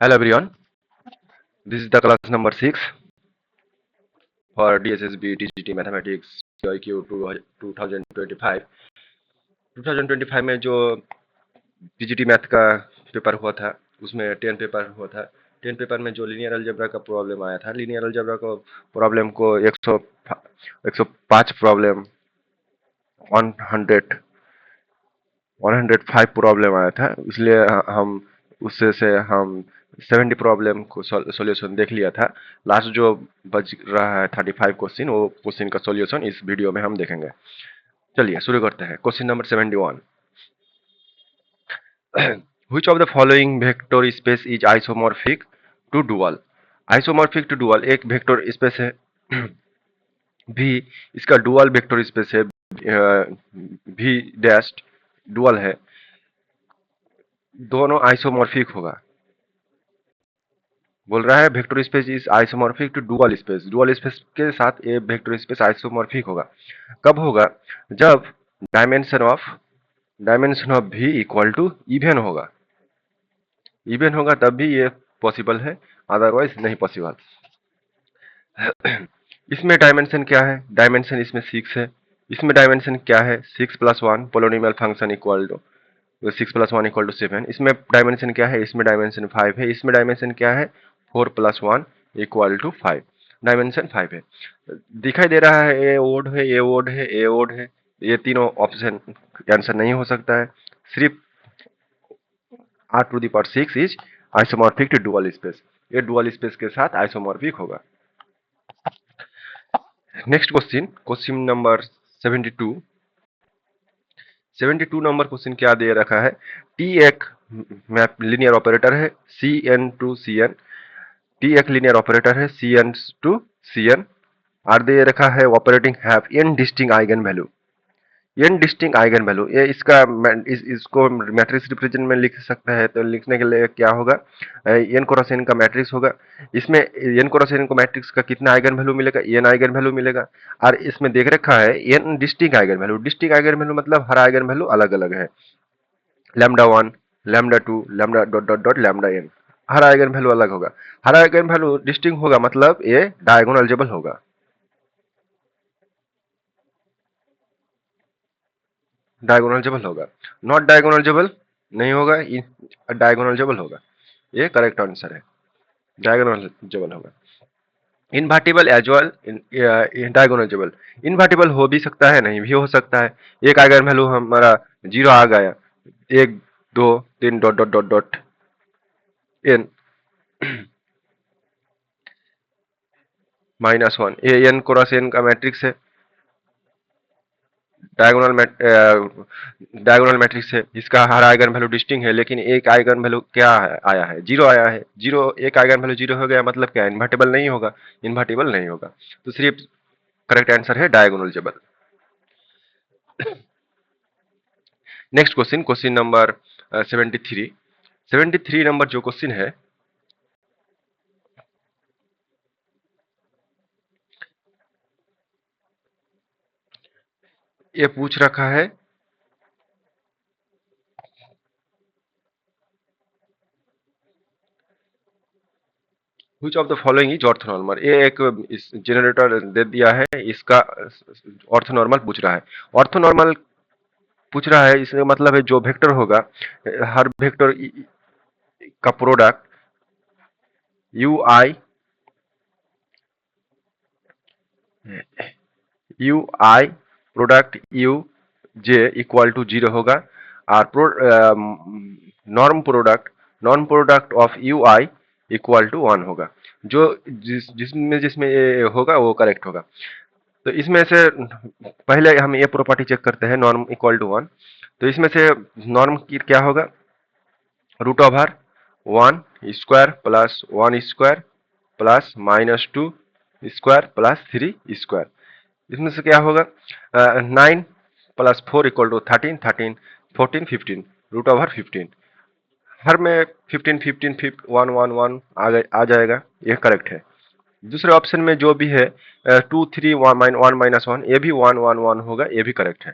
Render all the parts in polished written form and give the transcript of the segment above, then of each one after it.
Hello everyone, this is the class number 6 for DSSB TGT Mathematics CIQ 2025। 2025 में जो TGT math का paper हुआ था उसमें 10 पेपर हुआ था। 10 पेपर में जो लीनियर अलजेब्रा का प्रॉब्लम आया था, लीनियर अलजेब्रा को प्रॉब्लम को 105 प्रॉब्लम 100 105 प्रॉब्लम आया था, इसलिए हम उससे से हम 70 प्रॉब्लम को सॉल्यूशन देख लिया था। लास्ट जो बच रहा है 35 क्वेश्चन, वो क्वेश्चन का सॉल्यूशन इस वीडियो में हम देखेंगे। चलिए शुरू करते हैं। Question number 71। Which of the following vector space is isomorphic to dual? Isomorphic to dual एक वेक्टर स्पेस है भी, इसका डुअल वेक्टर स्पेस है भी डैश डुअल है, दोनों आइसोमॉर्फिक होगा। बोल रहा है vector space is isomorphic to dual space, dual space के साथ ये वेक्टर स्पेस आइसोमॉर्फिक होगा। कब होगा? जब dimension of v equal to even होगा। इवन होगा तब भी ये पॉसिबल है, अदरवाइज नहीं पॉसिबल। इसमें डायमेंशन क्या है? डायमेंशन इसमें 6 है। इसमें डायमेंशन क्या है? 6 + 1 पोलिनोमियल फंक्शन इक्वल टू 6 + 1 = 7। इसमें डायमेंशन क्या है? इसमें डायमेंशन 5 है। इसमें डायमेंशन क्या है? 4 + 1 = 5। डायमेंशन 5 है। दिखाई दे रहा है ए ओड है, ए ओड है, ए ओड है। ये तीनों ऑप्शन आंसर नहीं हो सकता है। सिर्फ r⁶ is isomorphic to dual space, ये डुअल स्पेस के साथ आइसोमॉर्फिक होगा। Next question, question number 72। 72 नंबर क्वेश्चन क्या दे रखा है? टी एक मैप लीनियर ऑपरेटर है, Cn टू Cn। टी एक लीनियर ऑपरेटर है, Cn टू Cn। आर दे रखा है operating have n distinct eigen value. n distinct eigen value, ये इसको मैट्रिक्स रिप्रेजेंट में लिख सकता है, तो लिखने के लिए क्या होगा? n क्रॉस n का मैट्रिक्स होगा। इसमें n क्रॉस n को मैट्रिक्स का कितना आइगन वैल्यू मिलेगा? n आइगन वैल्यू मिलेगा। और इसमें देख रखा है n distinct eigen value. Distinct eigen value मतलब हर आइगन वैल्यू अलग अलग है। λ1, λ2, lambda dot dot dot lambda n, हर आइगन वैल्यू अलग होगा। हर आइगन वैल्यू डिस्टिंक्ट होगा मतलब ये डायगोनलाइजेबल होगा। डायगोनलाइजेबल होगा। नॉट डायगोनलाइजेबल नहीं होगा, डायगोनलाइजेबल होगा। ये करेक्ट आंसर है, डायगोनलाइजेबल होगा। Invertible as well diagonalizable. Invertible हो भी सकता है, नहीं भी हो सकता है। एक आइगन वैल्यू हमारा 0 आ गया, 1 2 3 dot dot dot dot n -1, ये n क्रॉस n का मैट्रिक्स है, डायगोनल मैट्रिक्स है। इसका हर आइगन वैल्यू डिस्टिंक्ट है, लेकिन एक आइगन वैल्यू क्या है, आया है 0 आया है। 0, एक आइगन वैल्यू 0 हो गया मतलब क्या? इन्वर्टिबल नहीं होगा। इन्वर्टिबल नहीं होगा, तो सिर्फ करेक्ट आंसर है diagonalisable. Next question, question number 73। 73 number जो क्वेश्चन है, ये पूछ रखा है which of the following is orthonormal. ये एक जनरेटर दे दिया है, इसका ऑर्थोनॉर्मल पूछ रहा है। ऑर्थोनॉर्मल पूछ रहा है, इसका मतलब है जो वेक्टर होगा, हर वेक्टर का product u i product u j equal to 0 होगा। और non product of u i equal to 1 होगा। जो जिसमें जिसमें ये होगा वो करेक्ट होगा। तो इसमें से पहले हम ये प्रॉपर्टी चेक करते हैं, नॉर्म इक्वल टू 1। तो इसमें से नॉर्म की क्या होगा? √1² प्लस 1² प्लस -2² प्लस 3²। इसमें से क्या होगा? 9 + 4 = 13, 13 14 15, √15। हर में 15 15 1 1 1 आ जाएगा, यह करेक्ट है। दूसरे ऑप्शन में जो भी है 2 3 1 -1, ये भी 1 1 1 होगा, ये भी करेक्ट है।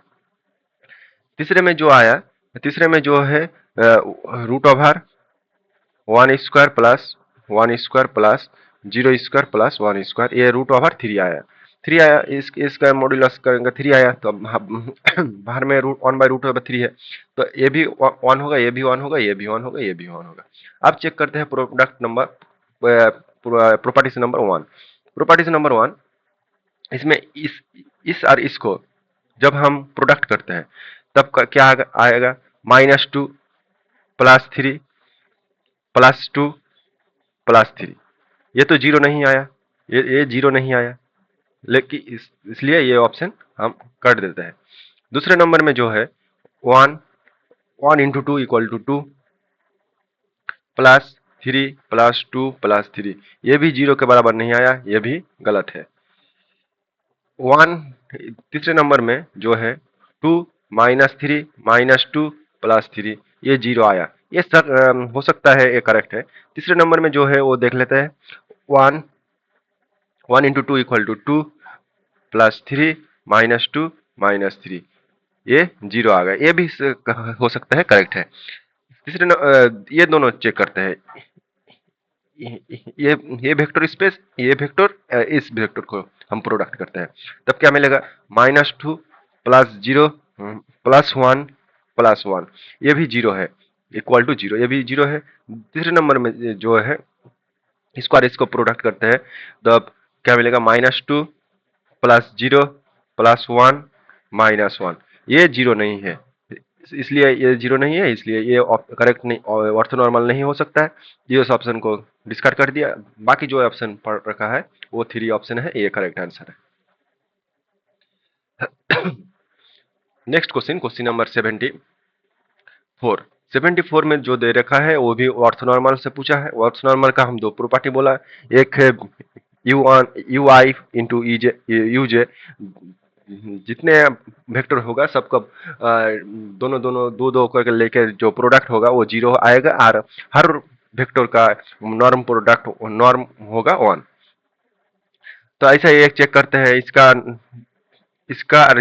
तीसरे में जो आया, तीसरे में जो है √1 1 square plus 0 square plus 1 square, ये रूट ओवर 3 आया। 3 आया, इसका मॉड्यूलस करेंगे 3 आया, तो बाहर में रूट 1/√3 है, तो ये भी 1 होगा, ये भी 1 होगा, ये भी 1 होगा, ये भी 1 होगा। अब चेक करते हैं product number, properties number 1। Properties number 1, इसमें इस और इसको जब हम प्रोडक्ट करते हैं तब क्या आएगा, -2 +3 +2 +3। ये तो जीरो नहीं आया, ये जीरो नहीं आया, लेकिन इसलिए ये ऑप्शन हम कर देते हैं। दूसरे नंबर में जो है 1 × 2 = 2 +3 +2 +3, ये भी जीरो के बराबर नहीं आया, ये भी गलत है। 1 तीसरे नंबर में जो है 2 -3 -2 +3, ये जीरो आया, ये हो सकता है ये करेक्ट है। तीसरे नंबर में जो है वो देख लेते हैं, 1 × 2 = 2 +3 -2 -3, ये जीरो आ गया, ये भी हो सकता है करेक्ट है। ये दोनों चेक करते हैं, ये वेक्टर स्पेस, ये वेक्टर, इस वेक्टर को हम प्रोडक्ट करते हैं, तब क्या मिलेगा, -2 +0 +1 +1, ये भी जीरो है, = जीरो, ये भी जीरो है। तीसरे नंबर में जो है इसको और इसको प्रोडक्ट करते हैं, तब क्या मिलेगा, -2 +0 +1 -1, ये जीरो नहीं है, इसलिए ये जीरो नहीं है, इसलिए ये करेक्ट नहीं, ऑर्थोनॉर्मल नहीं हो सकता है। ये उस ऑप्शन को डिस्कार्ड कर दिया, बाकी जो ऑप्शन पढ़ रखा है वो 3 ऑप्शन है, ये करेक्ट आंसर है। Next question, question number 74। 74 में जो दे रखा है वो भी ऑर्थोनॉर्मल से पूछा है। ऑर्थोनॉर्मल का हम दो प्रॉपर्टी बोला है, एक है UI इंटू यूजे, जितने वेक्टर होगा सबका दोनों दोनों दो दो करके लेके जो प्रोडक्ट होगा वो जीरो आएगा, और हर वेक्टर का नॉर्म प्रोडक्ट नॉर्म होगा 1। तो ऐसा एक चेक करते हैं, इसका इसका और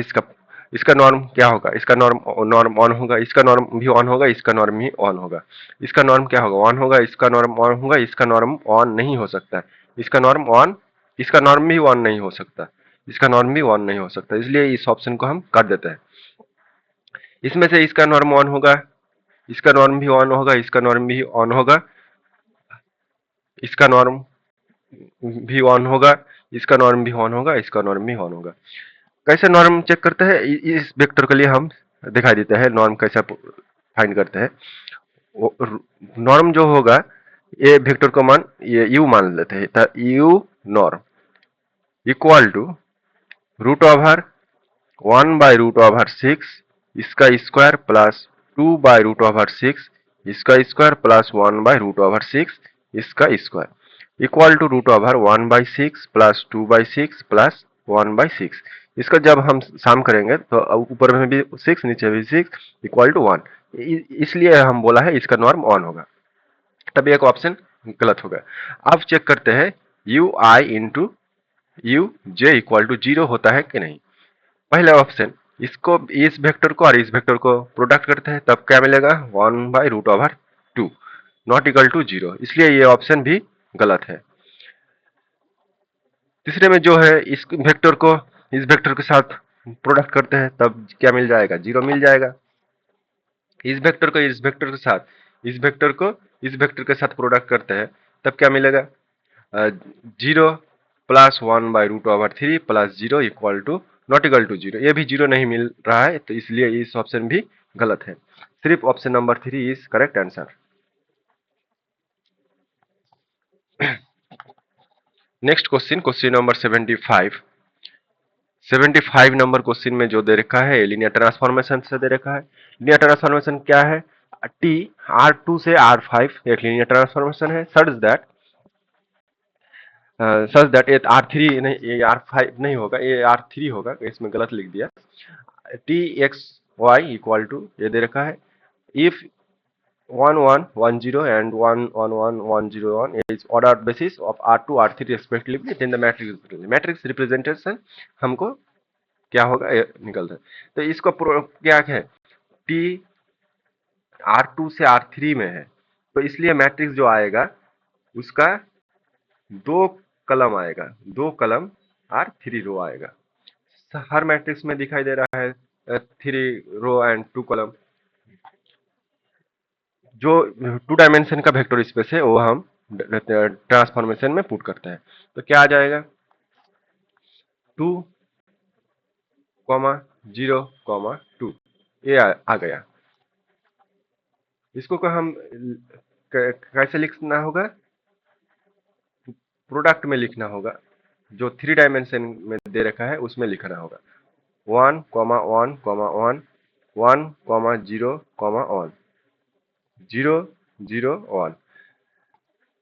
इसका नॉर्म क्या होगा, इसका नॉर्म नॉर्म 1 होगा, इसका नॉर्म भी 1 होगा, इसका नॉर्म भी 1 होगा। इसका नॉर्म क्या होगा, 1 होगा, इसका नॉर्म 1 होगा, इसका नॉर्म 1 नहीं हो सकता, इसका नॉर्म 1, इसका नॉर्म भी 1 नहीं हो सकता, इसका नॉर्म भी 1 नहीं हो सकता, इसलिए इस ऑप्शन को हम कर देते हैं। इसमें से इसका नॉर्म 1 होगा, इसका नॉर्म भी 1 होगा, इसका नॉर्म भी 1 होगा, इसका नॉर्म भी 1 होगा, इसका नॉर्म भी 1 होगा, इसका नॉर्म भी 1 होगा। कैसे नॉर्म चेक करते हैं, इस वेक्टर के लिए हम दिखाई देते हैं नॉर्म कैसे फाइंड करते हैं। नॉर्म जो होगा, ये वेक्टर को मान ये u मान लेते हैं, तो u नॉर्म इक्वल टू √1/√6 इसका स्क्वायर प्लस 2/√6 इसका स्क्वायर प्लस 1/√6 इसका square equal to √1/6 plus 2/6 plus 1/6। इसका जब हम सम करेंगे तो ऊपर में भी 6 नीचे भी 6 इक्वल टू 1, इसलिए हम बोला है इसका नॉर्म 1 होगा, तभी एक ऑप्शन गलत होगा। अब चेक करते हैं u i into u j equal to 0 होता है कि नहीं। पहला ऑप्शन, इसको इस वेक्टर को और इस वेक्टर को प्रोडक्ट करते हैं, तब क्या मिलेगा, 1/√2 नॉट इक्वल टू 0, इसलिए ये ऑप्शन भी गलत है। तीसरे में जो है इस वेक्टर को इस वेक्टर के साथ प्रोडक्ट करते हैं, तब क्या मिल जाएगा, 0 मिल जाएगा। इस वेक्टर को इस वेक्टर के साथ इस वेक्टर को इस वेक्टर के साथ प्रोडक्ट करते हैं, तब क्या मिलेगा, 0 plus 1/√3 plus 0 equal to not equal to 0, ये भी 0 नहीं मिल रहा है, तो इसलिए इस ऑप्शन भी गलत है। सिर्फ option number 3 is correct answer. Next question, question number 75। 75 number question में जो दे रखा है लीनियर ट्रांसफॉर्मेशन से दे रखा है। लीनियर ट्रांसफॉर्मेशन क्या है, टी R2 से R5 एक लीनियर ट्रांसफॉर्मेशन है, सच दैट ये R3 नहीं, ये R5 नहीं होगा, ये R3 होगा, इसमें गलत लिख दिया। T x y equal to ये दे रखा है, if 1 1 1 0 and 1 1 1 1 0 1 is ordered basis of R2 R3 respectively, then the matrix representation हमको क्या होगा, ये निकलता है। तो इसको क्या है, टी R2 से R3 में है, तो इसलिए मैट्रिक्स जो आएगा उसका 2 कलम आएगा, 2 कलम और 3 रो आएगा। हर मैट्रिक्स में दिखाई दे रहा है 3 रो एंड 2 कॉलम। जो 2 डायमेंशन का वेक्टर स्पेस है वो हम ट्रांसफॉर्मेशन में पुट करते हैं। तो क्या आ जाएगा 2, 0, 2 ये आ गया। इसको को हम कैसे लिखना होगा, प्रोडक्ट में लिखना होगा, जो 3 डायमेंशन में दे रखा है उसमें लिखना होगा 1, 1, 1, 1, 0, 1, 0, 0, 1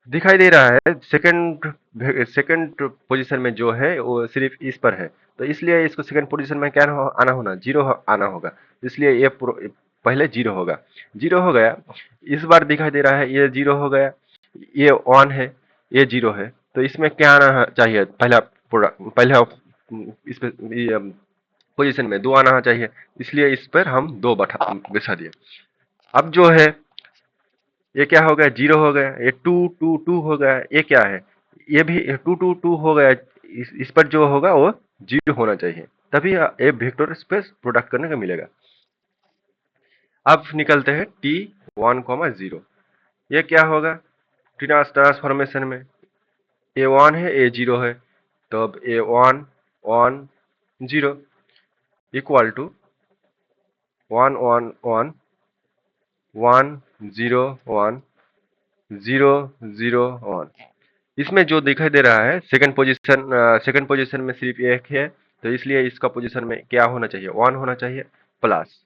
दिखाई दे रहा है। सेकंड पोजीशन में जो है वो सिर्फ इस पर है, तो इसलिए इसको सेकंड पोजीशन में क्या आना होना, 0 आना होगा। इसलिए ये पहले 0 होगा, 0 हो गया। इस बार दिखाई दे रहा है ये 0 हो गया, ये 1 है, ये 0 है, तो इसमें क्या आना चाहिए, पहला इस पोजीशन में 2 आना चाहिए, इसलिए इस पर हम 2 बिठा दिए। अब जो है ये क्या हो गया, 0 हो गया, ये 2, 2, 2 हो गया, ये क्या है, ये भी 2, 2, 2 हो गया। इस पर जो होगा वो 0 होना चाहिए, तभी ये वेक्टर स्पेस प्रोडक्ट करने का मिलेगा। अब निकलते हैं T1, 0। ये क्या होगा, ट्रांसफॉर्मेशन में ए 1 है, ए 0 है, तो अब ए 1, 1, 0 इक्वल टू 1, 1, 1, 1, 0, 1, 0, 0, 1। इसमें जो दिखाई दे रहा है सेकंड पोजीशन में सिर्फ एक है, तो इसलिए इसका पोजीशन में क्या होना चाहिए, 1 होना चाहिए, प्लस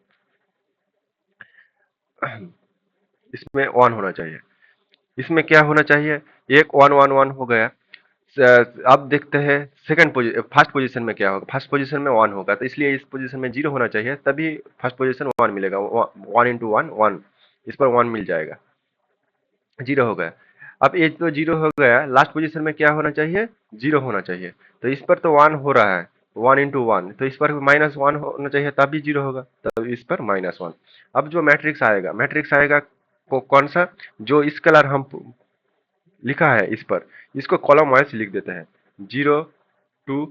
इसमें 1 होना चाहिए। इसमें क्या होना चाहिए, एक 1, 1, 1 हो गया। अब देखते हैं फर्स्ट पोजीशन में क्या होगा, फर्स्ट पोजीशन में 1 होगा, तो इसलिए इस पोजीशन में 0 होना चाहिए, तभी फर्स्ट पोजीशन 1 मिलेगा। 1 इंटू 1, 1, इस पर 1 मिल जाएगा, 0 हो गया। अब ये तो 0 हो गया, लास्ट पोजीशन में क्या होना चाहिए, 0 होना चाहिए, तो इस पर तो 1 हो रहा है, 1 इंटू 1, तो इस पर -1 होना चाहिए, तब भी 0 होगा, तब इस पर -1। अब जो मैट्रिक्स आएगा कौन सा, जो इस कलर हम लिखा है इस पर, इसको कॉलम वाइज लिख देते हैं, 0, 2,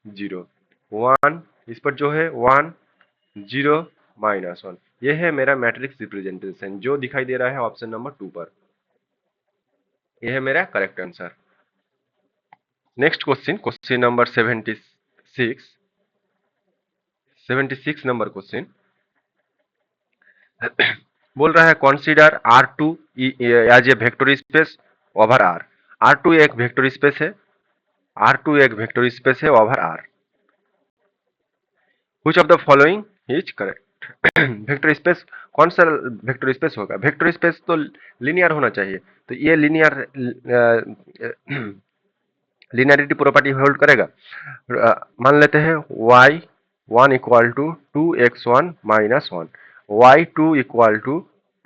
0, 1, इस पर जो है 1, 0, -1। यह है मेरा मैट्रिक्स रिप्रेजेंटेशन जो दिखाई दे रहा है ऑप्शन नंबर 2 पर। यह है मेरा correct answer. Next question number 76 number question बोल रहा है consider R2 as a vector space over R। R2 एक वेक्टर स्पेस है, R2 एक वेक्टर स्पेस है over R। Which of the following is correct. Vector space कौन सा vector space होगा, वेक्टर स्पेस तो लीनियर होना चाहिए, तो ये लिनियरिटी प्रॉपर्टी होल्ड करेगा। मान लेते हैं y1 equal to 2x1 minus 1, y2 equal to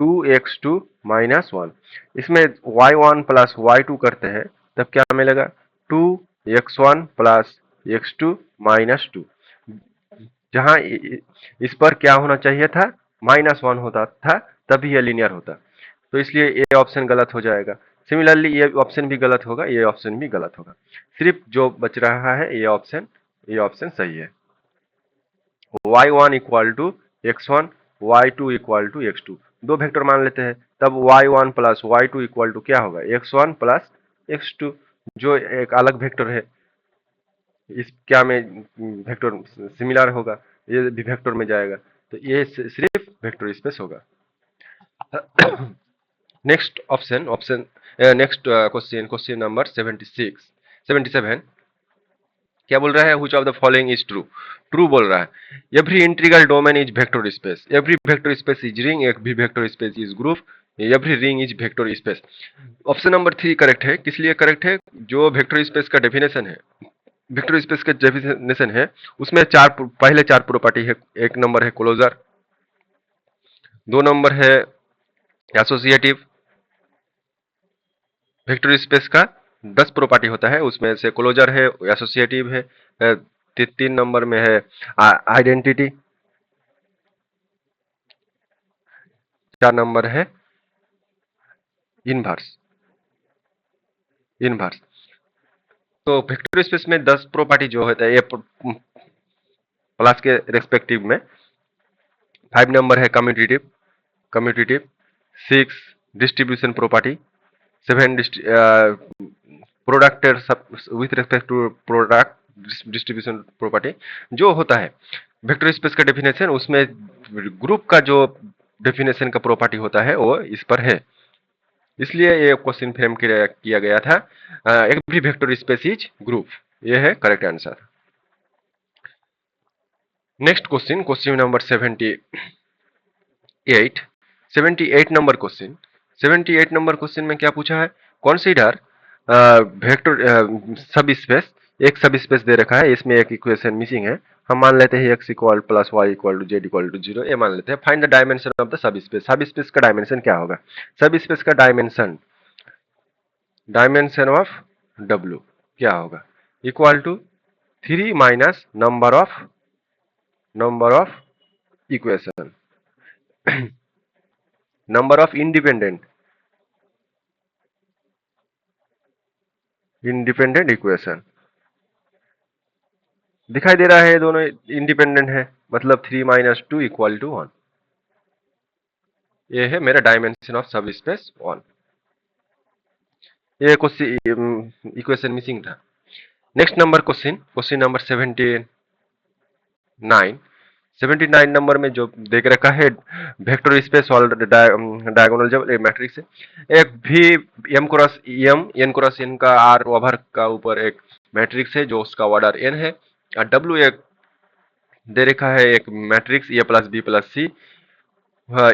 2x2 minus 1। इसमें y1 प्लस y2 करते हैं तब क्या मिलेगा, 2x1 प्लस x2 माइनस 2। जहां इस पर क्या होना चाहिए था, -1 होता था, तभी यह लीनियर होता, तो इसलिए ये ऑप्शन गलत हो जाएगा। सिमिलरली ये ऑप्शन भी गलत होगा, ये ऑप्शन भी गलत होगा। सिर्फ जो बच रहा है ये ऑप्शन सही है। y1 equal to x1, y2 equal to x2, दो वेक्टर मान लेते हैं, तब y1 plus y2 equal to क्या होगा, x1 प्लस x2, जो एक अलग वेक्टर है। इस क्या में वेक्टर सिमिलर होगा, ये भी वेक्टर में जाएगा, तो ये सिर्फ वेक्टर स्पेस होगा। नेक्स्ट क्वेश्चन नंबर 77 क्या बोल रहा है, which of the following is true. True बोल रहा है। Every integral domain is vector space, every vector space is ring, every vector space is group, every ring is vector space. Option number 3 correct है। किस लिए correct है, जो vector space का definition है, वेक्टर स्पेस का डेफिनेशन है उसमें पहले चार प्रॉपर्टी है। एक नंबर है क्लोजर, 2 नंबर है एसोसिएटिव। वेक्टर स्पेस का 10 प्रॉपर्टी होता है, उसमें से क्लोजर है, एसोसिएटिव है, 3 नंबर में है आइडेंटिटी, 4 नंबर है इनवर्स, इनवर्स। तो वेक्टर स्पेस में 10 प्रॉपर्टी जो होता है ये प्लस के रेस्पेक्टिव में 5 नंबर है commutative, commutative, 6 distribution property, 7 product with respect to product distribution property. जो होता है वेक्टर स्पेस का डेफिनेशन, उसमें ग्रुप का जो डेफिनेशन का प्रॉपर्टी होता है वो इस पर है, इसलिए ये क्वेश्चन फ्रेम किया गया था। Every vector space is group, ये है correct answer. Next question, question number 78, 78 number question. 78 number question में क्या पूछा है, कंसीडर वेक्टर सब स्पेस, एक सब स्पेस दे रखा है, इसमें एक इक्वेशन मिसिंग है, हम मान लेते हैं x equal plus y equal to z equal to 0, ये मान लेते हैं। Find the dimension of the subspace, subspace का डायमेंशन क्या होगा, सब स्पेस का डायमेंशन, डायमेंशन ऑफ w क्या होगा, equal to 3 minus number of equation, number of independent equation. दिखाई दे रहा है दोनों इंडिपेंडेंट है, मतलब 3 माइनस टू इक्वल टू 1, ये है मेरा डायमेंशन ऑफ सब स्पेस 1। ये क्वेश्चन इक्वेशन मिसिंग था। Next number question, question number 79, 79 number में जो देख रखा है वेक्टर स्पेस वाला डायगोनल जब मैट्रिक्स है, एक भी m cross n cross n का आर ओवर का ऊपर एक मैट्रिक्स है जो उसका ऑर्डर एन है, और डब्ल्यू एक दे रखा है एक matrix a plus b plus c,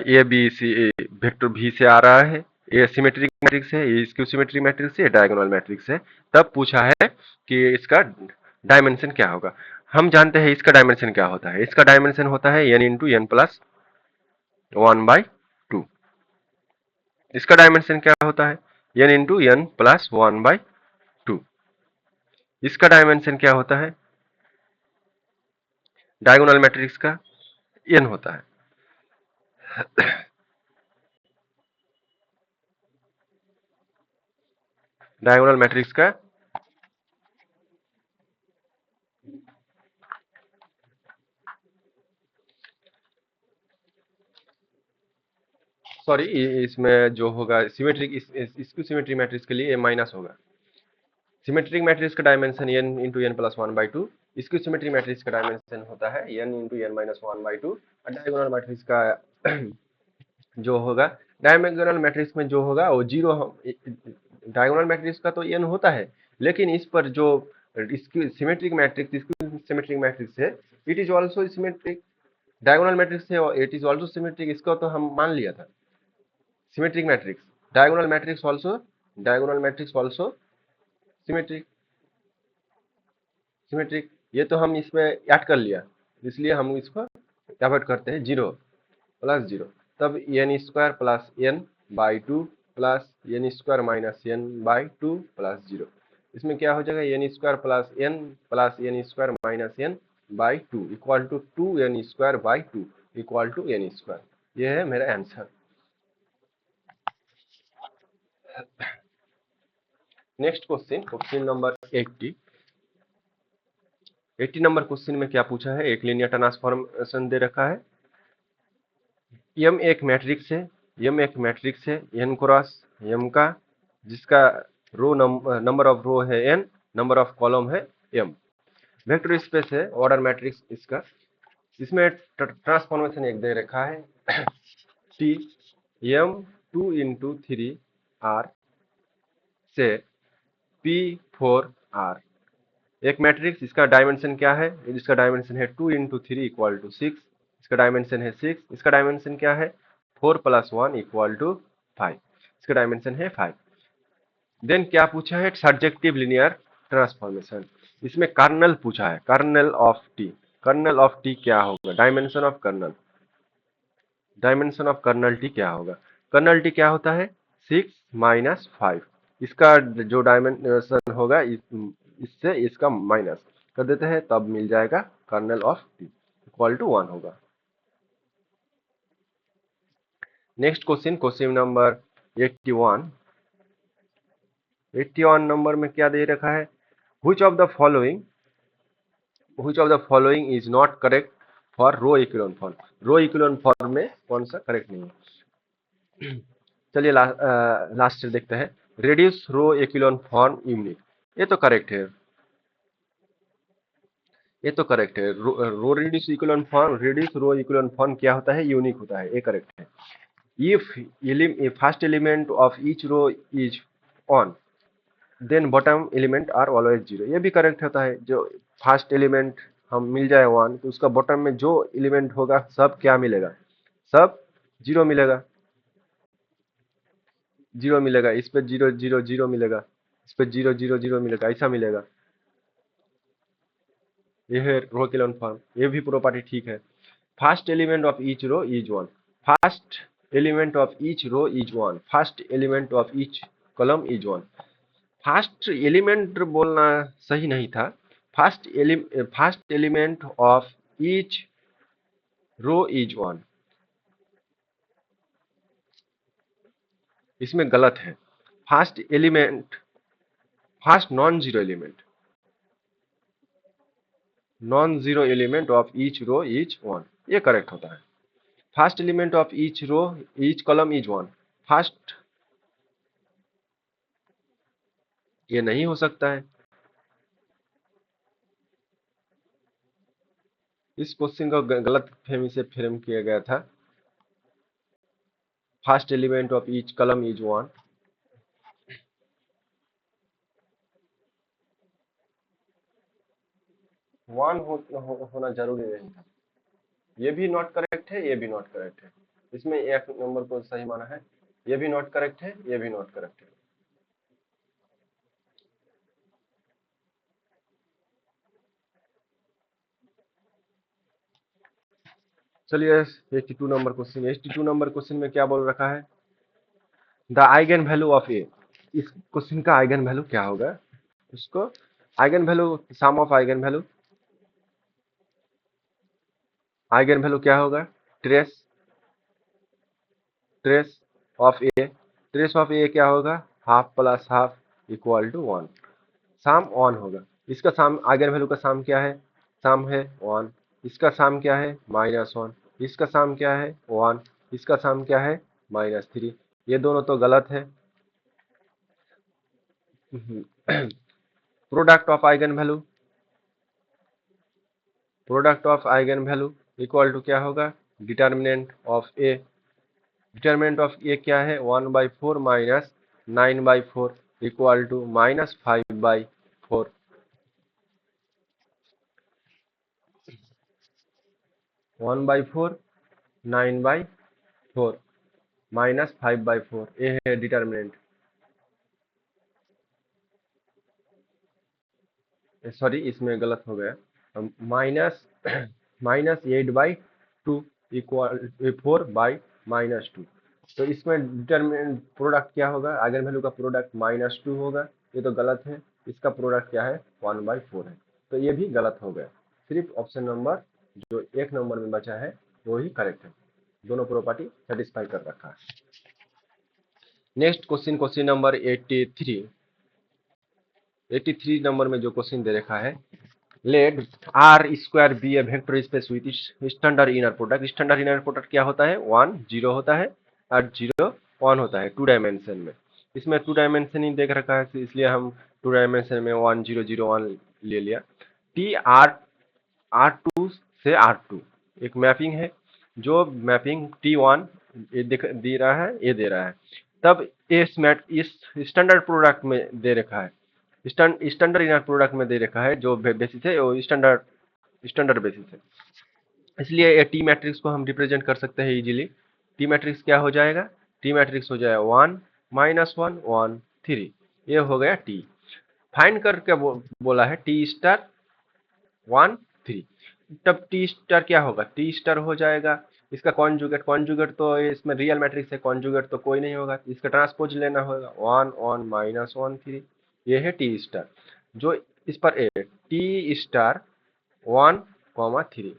A B c vector भी से आ रहा है, ये सिमेट्रिक मैट्रिक्स है, ये स्क्यू सिमेट्रिक मैट्रिक्स है, डायगोनल मैट्रिक्स है। तब पूछा है कि इसका डायमेंशन क्या होगा। हम जानते हैं इसका डायमेंशन क्या होता है, इसका डायमेंशन होता है n इंटू एन प्लस 1/2। इसका डायमेंशन क्या होता है, n इंटू एन प्लस 1/2। इसका डायमेंशन क्या होता है, डायगोनल मैट्रिक्स का n होता है। डायगोनल मैट्रिक्स का सॉरी, इसमें जो होगा सिमेट्रिक, इसकी सिमेट्रिक मैट्रिक्स के लिए ये माइनस होगा। सिमेट्रिक मैट्रिक्स का dimension n into n plus 1/2, इसकी सिमेट्रिक मैट्रिक्स का डायमेंशन होता है n इंटू एन माइनस 1/2, और डायगोनल मैट्रिक्स का जो होगा, डायगोनल मैट्रिक्स में जो होगा वो जीरो, डायगोनल मैट्रिक्स का तो n होता है, लेकिन इस पर जो इसकी सिमेट्रिक मैट्रिक्स, इसकी सिमेट्रिक मैट्रिक्स है, it is also symmetric, diagonal matrix है इट इज ऑल्सो सिमेट्रिक, इसको तो हम मान लिया था। Symmetric matrix, diagonal matrix also, diagonal matrix also symmetric, symmetric, ये तो हम इसमें ऐड कर लिया, इसलिए हम इसको एवॉइड करते हैं, 0 प्लस 0, तब n square plus n by 2 plus n square minus n by 2 plus 0, इसमें क्या हो जाएगा, n plus n square minus n by 2 equal to 2 n square by 2 equal to n square. यह है मेरा answer. Next question, question number 80, 80 number question में क्या पूछा है, एक लीनियर ट्रांसफॉर्मेशन दे रखा है, एम एक मैट्रिक्स है, एम एक मैट्रिक्स है एन क्रॉस एम का, जिसका रो नंबर ऑफ रो है एन, नंबर ऑफ कॉलम है एम, वेक्टर स्पेस है, ऑर्डर मैट्रिक्स इसका, इसमें ट्रांसफॉर्मेशन एक दे रखा है टी एम 2 इंटू 3 आर से पी 4 आर, एक मैट्रिक्स, इसका डायमेंशन क्या है, इसका डायमेंशन है 2 इंटू 3 इक्वल टू 6, इसका डायमेंशन है 6, इसका डायमेंशन क्या है 4 प्लस 1 इक्वल टू 5, इसका डायमेंशन है 5। देन क्या पूछा है, सर्जेक्टिव लीनियर ट्रांसफॉर्मेशन, इसमें कर्नल पूछा है, kernel of T, kernel of T क्या होगा, dimension of kernel, dimension of kernel T क्या होगा, कर्नल टी क्या होता है 6 माइनस 5, इसका जो डायमेंशन होगा इससे इसका माइनस कर देते हैं, तब मिल जाएगा kernel of T equal to 1 होगा। Next question, question number 81, 81 number में क्या दे रखा है, which of the following is not correct for row इक्विलोन form. रो इक्विलोन फॉर्म में कौन सा करेक्ट नहीं है। चलिए लास्ट से देखते हैं, रेड्यूस रो इक्विलोन फॉर्म यूनिक, ये तो करेक्ट है, ये तो करेक्ट है। रो रेड्यूस रो इक्विलोन फॉर्म क्या होता है, यूनिक होता है, ये करेक्ट है। if first element of each row is on then bottom element are always zero, ये भी करेक्ट होता है। जो फर्स्ट एलिमेंट हम मिल जाए 1 तो उसका बॉटम में जो एलिमेंट होगा सब क्या मिलेगा, सब जीरो मिलेगा, जीरो मिलेगा, इस पे जीरो जीरो जीरो मिलेगा, इस पे जीरो जीरो जीरो मिलेगा, ऐसा मिलेगा। ये है रो के फॉर्म, ये भी प्रॉपर्टी ठीक है। First element of each row is 1, first element of each row is 1, first element of each column is 1। First element बोलना सही नहीं था, first element of each row is 1, इसमें गलत है। First element, first non zero element of each row is 1, ये correct होता है। First element of each row each column is 1, first, ये नहीं हो सकता है। इस क्वेश्चन को गलत फहमी से फ्रेम किया गया था। First element of each column is 1, होना जरूरी नहीं था। ये भी नॉट करेक्ट है, ये भी नॉट करेक्ट है, इसमें एक नंबर को सही माना है। ये भी नॉट करेक्ट है, ये भी नॉट करेक्ट है। चलिए 82 नंबर क्वेश्चन, 82 नंबर क्वेश्चन में क्या बोल रखा है, the eigenvalue of a. इस क्वेश्चन का आइगन वैल्यू क्या होगा, उसको eigenvalue, sum of eigen value क्या होगा, ट्रेस ट्रेस ट्रेस ऑफ ए क्या होगा, half plus half equal to 1, sum 1 होगा। इसका साम आइगन वैल्यू का साम क्या है, साम है 1, इसका साम क्या है -1, इसका साम क्या है 1, इसका साम क्या है -3, ये दोनों तो गलत है। Product of eigen value, product of eigen value equal to क्या होगा, determinant of A, determinant of ए क्या है 1/4 माइनस 9/4 इक्वल टू -5/4। 1/4 9/4 -5/4, ये है डिटर्मिनेंट। सॉरी इसमें गलत हो गया, माइनस -8/2 इक्वल 4/-2। तो इसमें डिटर्मिनेंट प्रोडक्ट क्या होगा, आइगन वैल्यू का प्रोडक्ट -2 होगा, ये तो गलत है। इसका प्रोडक्ट क्या है 1/4 है, तो ये भी गलत हो गया। सिर्फ ऑप्शन नंबर जो एक नंबर में बचा है वो ही करेक्ट है, दोनों प्रॉपर्टी सेटिस्फाई कर रखा है। Next question, question number 83। 83 number में जो क्वेश्चन दे रखा है, let R square be a vector space with standard inner product. Standard inner product क्या होता है, 1 0 होता है और 0 1 होता है, 2 डायमेंशन में। इसमें 2 डायमेंशन ही देख रखा है, इसलिए हम 2 डायमेंशन में 1 0 0 1 ले लिया। टी R2 से R2 एक मैपिंग है, जो मैपिंग T1 ये दे रहा है, ये दे रहा है। तब इस स्टैंडर्ड प्रोडक्ट में दे रखा है, स्टैंडर्ड इनर प्रोडक्ट में दे रखा है, जो बेसिस है वो स्टैंडर्ड बेसिस है। इसलिए ये टी मैट्रिक्स को हम रिप्रेजेंट कर सकते हैं इजीली। टी मैट्रिक्स क्या हो जाएगा, टी मैट्रिक्स हो जाएगा 1 -1 1 3, ये हो गया टी। फाइंड कर क्या बोला है, टी स्टार 1 3। तब टी स्टार क्या होगा, टी स्टार हो जाएगा इसका कॉन्जुगेट। कॉन्जुगेट तो इसमें रियल मैट्रिक्स है, कॉन्जुगेट तो कोई नहीं होगा, इसका ट्रांसपोज लेना होगा 1 1 -1 3, ये है टी स्टार। जो इस पर ए टी स्टार 1 3,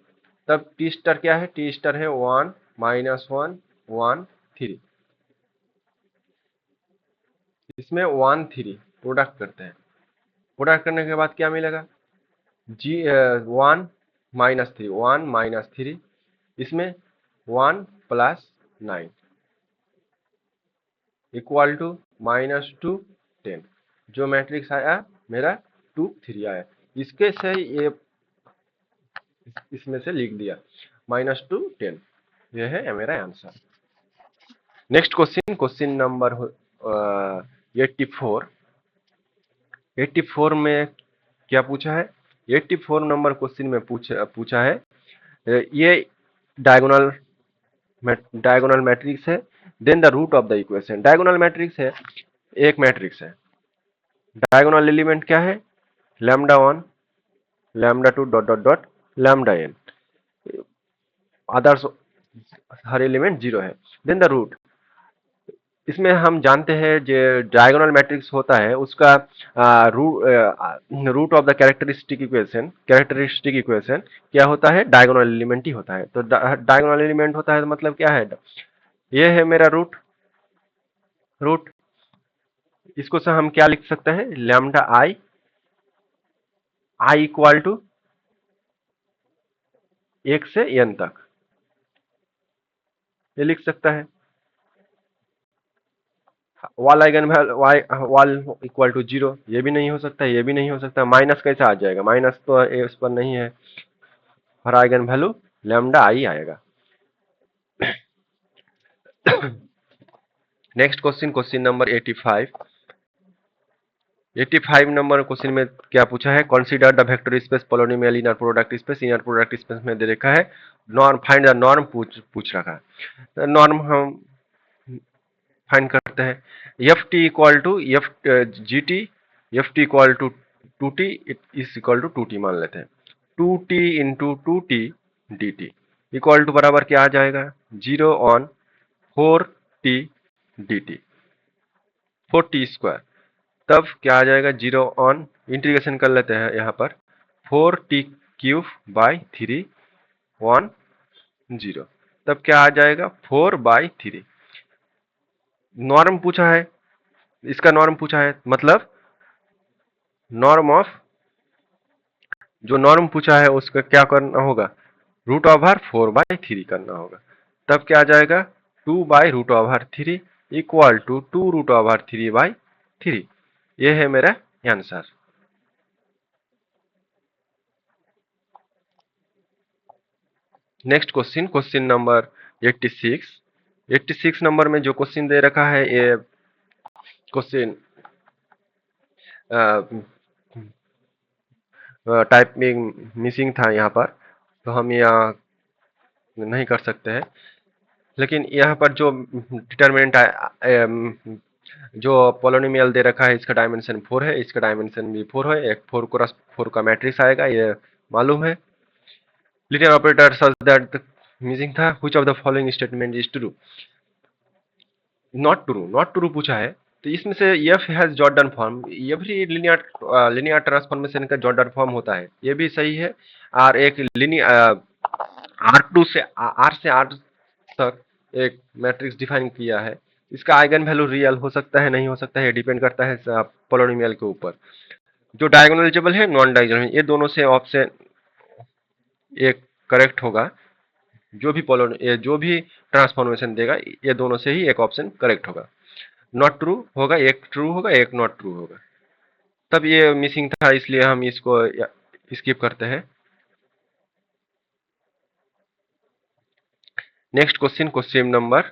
तब टी स्टार क्या है, टी स्टार है 1 -1 1 3। इसमें 1 3 प्रोडक्ट करते हैं। प्रोडक्ट करने के बाद क्या मिलेगा? 1 माइनस थ्री, इसमें 1 + 9 इक्वल टू -2 10। जो मैट्रिक्स आया मेरा 2 3 आया। इसके से ये इसमें से लिख दिया -2 10। यह है मेरा answer. Next question, question number 84। 84 में क्या पूछा है? 84 नंबर क्वेश्चन में पूछा है ये डायगोनल डायगोनल मैट्रिक्स है, then the root of the equation. Diagonal matrix है, एक मैट्रिक्स है, डायगोनल एलिमेंट क्या है? λ1 λ2 dot dot dot λn, others हर एलिमेंट 0 है। देन द रूट, इसमें हम जानते हैं जो डायगोनल मैट्रिक्स होता है उसका root of the characteristic equation क्या होता है? डायगोनल एलिमेंट ही होता है। तो डायगोनल एलिमेंट होता है तो मतलब क्या है? ये है मेरा रूट। रूट इसको से हम क्या लिख सकते हैं? लैम्डा आई इक्वल टू 1 से n तक, ये लिख सकता है। वाल आइगन वाल इक्वल टू 0, ये भी नहीं हो सकता, ये भी नहीं हो सकता। माइनस कैसे आ जाएगा? माइनस तो इस पर नहीं है। हर आइगन वैल्यू लैम्डा आई आएगा। Next question, question number 85। 85 number question में क्या पूछा है? Consider the vector space polynomial inner product space. Inner product space में दे रखा है नॉर्म, फाइंड द नॉर्म पूछ रखा है। नॉर्म हम फाइंड करते हैं। F t equal to f g t, f t equal to 2t is equal to 2t मान लेते हैं। 2t into 2t d t equal to बराबर क्या आ जाएगा? 0/4t D T, 4t²। तब क्या आ जाएगा? 0 इंटीग्रेशन कर लेते हैं यहाँ पर, 4t³ / 3 1 0। तब क्या आ जाएगा? 4/3। नॉर्म पूछा है, इसका नॉर्म पूछा है, मतलब नॉर्म ऑफ, जो नॉर्म पूछा है उसका क्या करना होगा? √4/3 करना होगा। तब क्या आ जाएगा? 2/√3 इक्वल टू 2√3/3। ये है मेरा answer. Next question, question number 86। 86 number में जो क्वेश्चन दे रखा है, ये क्वेश्चन टाइपिंग मिसिंग था यहाँ पर, तो हम यहाँ नहीं कर सकते हैं। लेकिन यहाँ पर जो डिटरमिनेंट जो पोलोनिमियल दे रखा है, इसका डायमेंशन 4 है, इसका डायमेंशन भी 4 है। एक 4 का मैट्रिक्स आएगा, ये मालूम है। Linear operator such that missing था, which of the following statement is true? Not true, not true पूछा है। तो इसमें से F has Jordan form, every linear transformation का जॉर्डन फॉर्म होता है, ये भी सही है। और एक लिनियर आर से आर तक एक मैट्रिक्स डिफाइन किया है। इसका आइगन वैल्यू रियल हो सकता है, नहीं हो सकता है, डिपेंड करता है पोलोनिमियल के ऊपर। जो डायगोनलाइजेबल है, नॉन डायगोनल, ये दोनों से ऑप्शन एक करेक्ट होगा। जो भी ट्रांसफॉर्मेशन देगा, ये दोनों से ही एक ऑप्शन करेक्ट होगा। नॉट ट्रू होगा, एक ट्रू होगा, एक नॉट ट्रू होगा। तब ये मिसिंग था, इसलिए हम इसको स्किप करते हैं। Next question, question number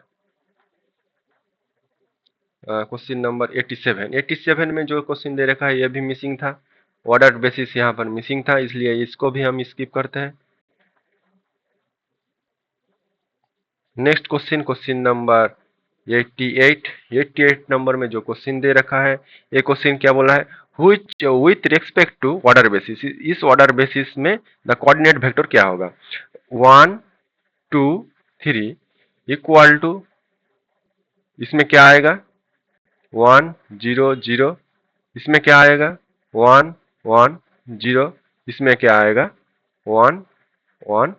87। 87 में जो क्वेश्चन दे रखा है, ये भी मिसिंग था। ऑर्डर बेसिस यहाँ पर मिसिंग था, इसलिए इसको भी हम स्किप करते हैं। Next question, question number 88। 88 number में जो क्वेश्चन दे रखा है, ये क्वेश्चन क्या बोला है? Which with respect to order basis, इस ऑर्डर बेसिस में द कोऑर्डिनेट वेक्टर क्या होगा? 1 2 3 इक्वल टू, इसमें क्या आएगा? 1 0 0। इसमें क्या आएगा? 1 1 0। इसमें क्या आएगा? 1 1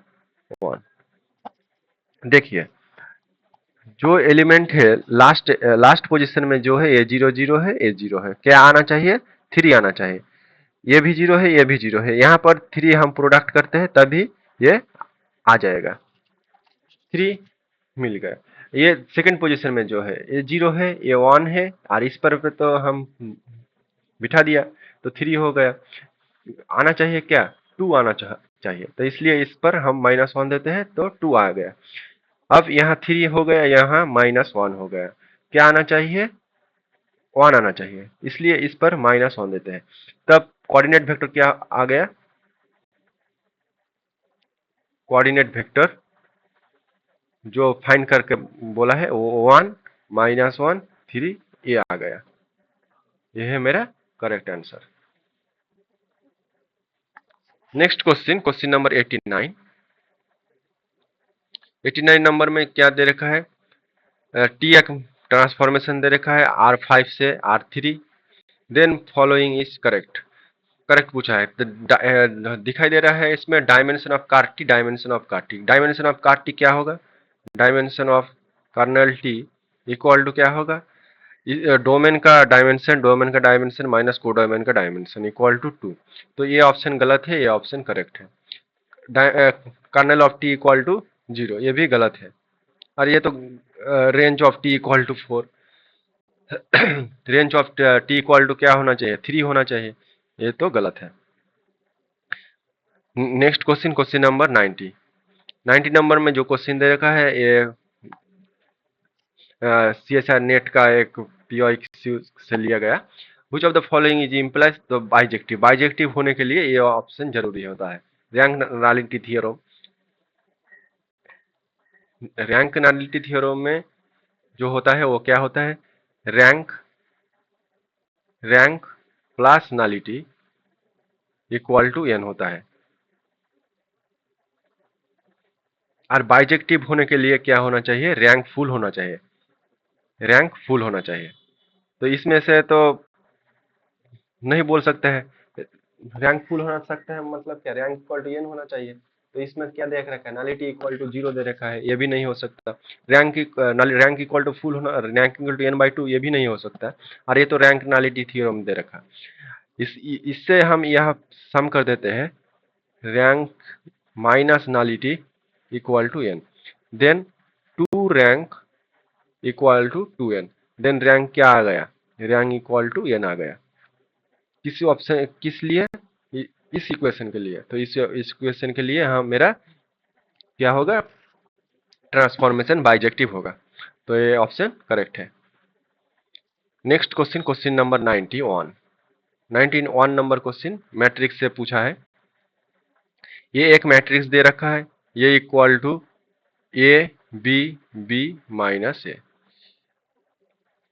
1। देखिए, जो एलिमेंट है लास्ट लास्ट पोजीशन में जो है ये 0 0 है, ये 0 है, क्या आना चाहिए? 3 आना चाहिए। ये भी 0 है, ये भी 0 है, यहाँ पर 3 हम प्रोडक्ट करते हैं तभी ये आ जाएगा। 3 मिल गया। ये सेकंड पोजीशन में जो है ये 0 है, ये 1 है, और इस पर पे तो हम बिठा दिया तो 3 हो गया। आना चाहिए क्या? 2 आना चाहिए, तो इसलिए इस पर हम -1 देते हैं तो 2 आ गया। अब यहाँ 3 हो गया, यहाँ -1 हो गया, क्या आना चाहिए? 1 आना चाहिए, इसलिए इस पर -1 देते हैं। तब कोऑर्डिनेट वेक्टर क्या आ गया? कोऑर्डिनेट वेक्टर जो फाइंड करके बोला है वो 1 -1 3 ये आ गया। ये है मेरा correct answer. Next question, question number 89। 89 number में क्या दे रखा है? टी एक ट्रांसफॉर्मेशन दे रखा है R5 से R3, then following is correct. Correct पूछा है तो दिखाई दे रहा है इसमें dimension of ker T, dimension of ker T. Dimension of ker T क्या होगा? Dimension of kernel T equal to क्या होगा? डोमेन का डायमेंशन, डोमेन का डायमेंशन माइनस को डोमेन का डायमेंशन इक्वल टू 2। तो ये ऑप्शन गलत है, ये ऑप्शन करेक्ट है। Kernel of T equal to 0 ये भी गलत है। और ये तो range of T equal to 4। Range of T equal to क्या होना चाहिए? 3 होना चाहिए, ये तो गलत है। Next question, question number 90। 90 number में जो क्वेश्चन दे रखा है ये CSR नेट का एक POQ से लिया गया। Which of the following is implies तो बाइजेक्टिव, बाइजेक्टिव होने के लिए ये ऑप्शन जरूरी होता है। Rank nullity theorem, rank nullity theorem में जो होता है वो क्या होता है? Rank, rank plus nullity equal to n होता है। और बाइजेक्टिव होने के लिए क्या होना चाहिए? रैंक फुल होना चाहिए, रैंक फुल होना चाहिए। तो इसमें से तो नहीं बोल सकते हैं, रैंक फुल होना सकता है मतलब क्या? रैंक इक्वल टू n होना चाहिए। तो इसमें क्या देख रखा है? नलिटी इक्वल टू 0 दे रखा है, ये भी नहीं हो सकता। रैंक इक्वल टू फुल होना, रैंक इक्वल टू n/2 ये भी नहीं हो सकता। और ये तो रैंक नलिटी थ्योरम दे रखा। इससे हम यह सम कर देते हैं, rank minus nullity equal to n, then 2 rank equal to 2n, then rank क्या आ गया? रैंक इक्वल टू n आ गया। किसी ऑप्शन किस लिए? इस इक्वेशन के लिए। तो इस इक्वेशन के लिए हम मेरा क्या होगा? ट्रांसफॉर्मेशन बाइजेक्टिव होगा। तो ये ऑप्शन करेक्ट है। Next question, question number 91। 91 number question matrix से पूछा है। ये एक मैट्रिक्स दे रखा है, ये equal to A B B minus A,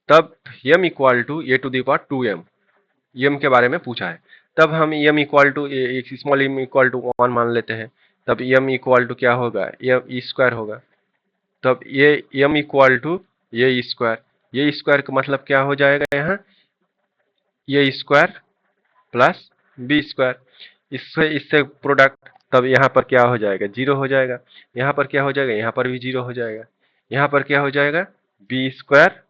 तब m equal to A to the power 2m, m के बारे में पूछा है। तब हम m इक्वल टू एक स्मॉल m इक्वल टू 1 मान लेते हैं। तब m इक्वल टू क्या होगा? e स्क्वायर होगा। तब ये m इक्वल टू ये स्क्वायर, ये स्क्वायर का मतलब क्या हो जाएगा? यहाँ ये स्क्वायर प्लस बी स्क्वायर, इससे इससे प्रोडक्ट, तब यहाँ पर क्या हो जाएगा? 0 हो जाएगा। यहाँ पर क्या हो जाएगा? यहाँ पर भी 0 हो जाएगा। यहाँ पर क्या हो जाएगा? बी स्क्वायर,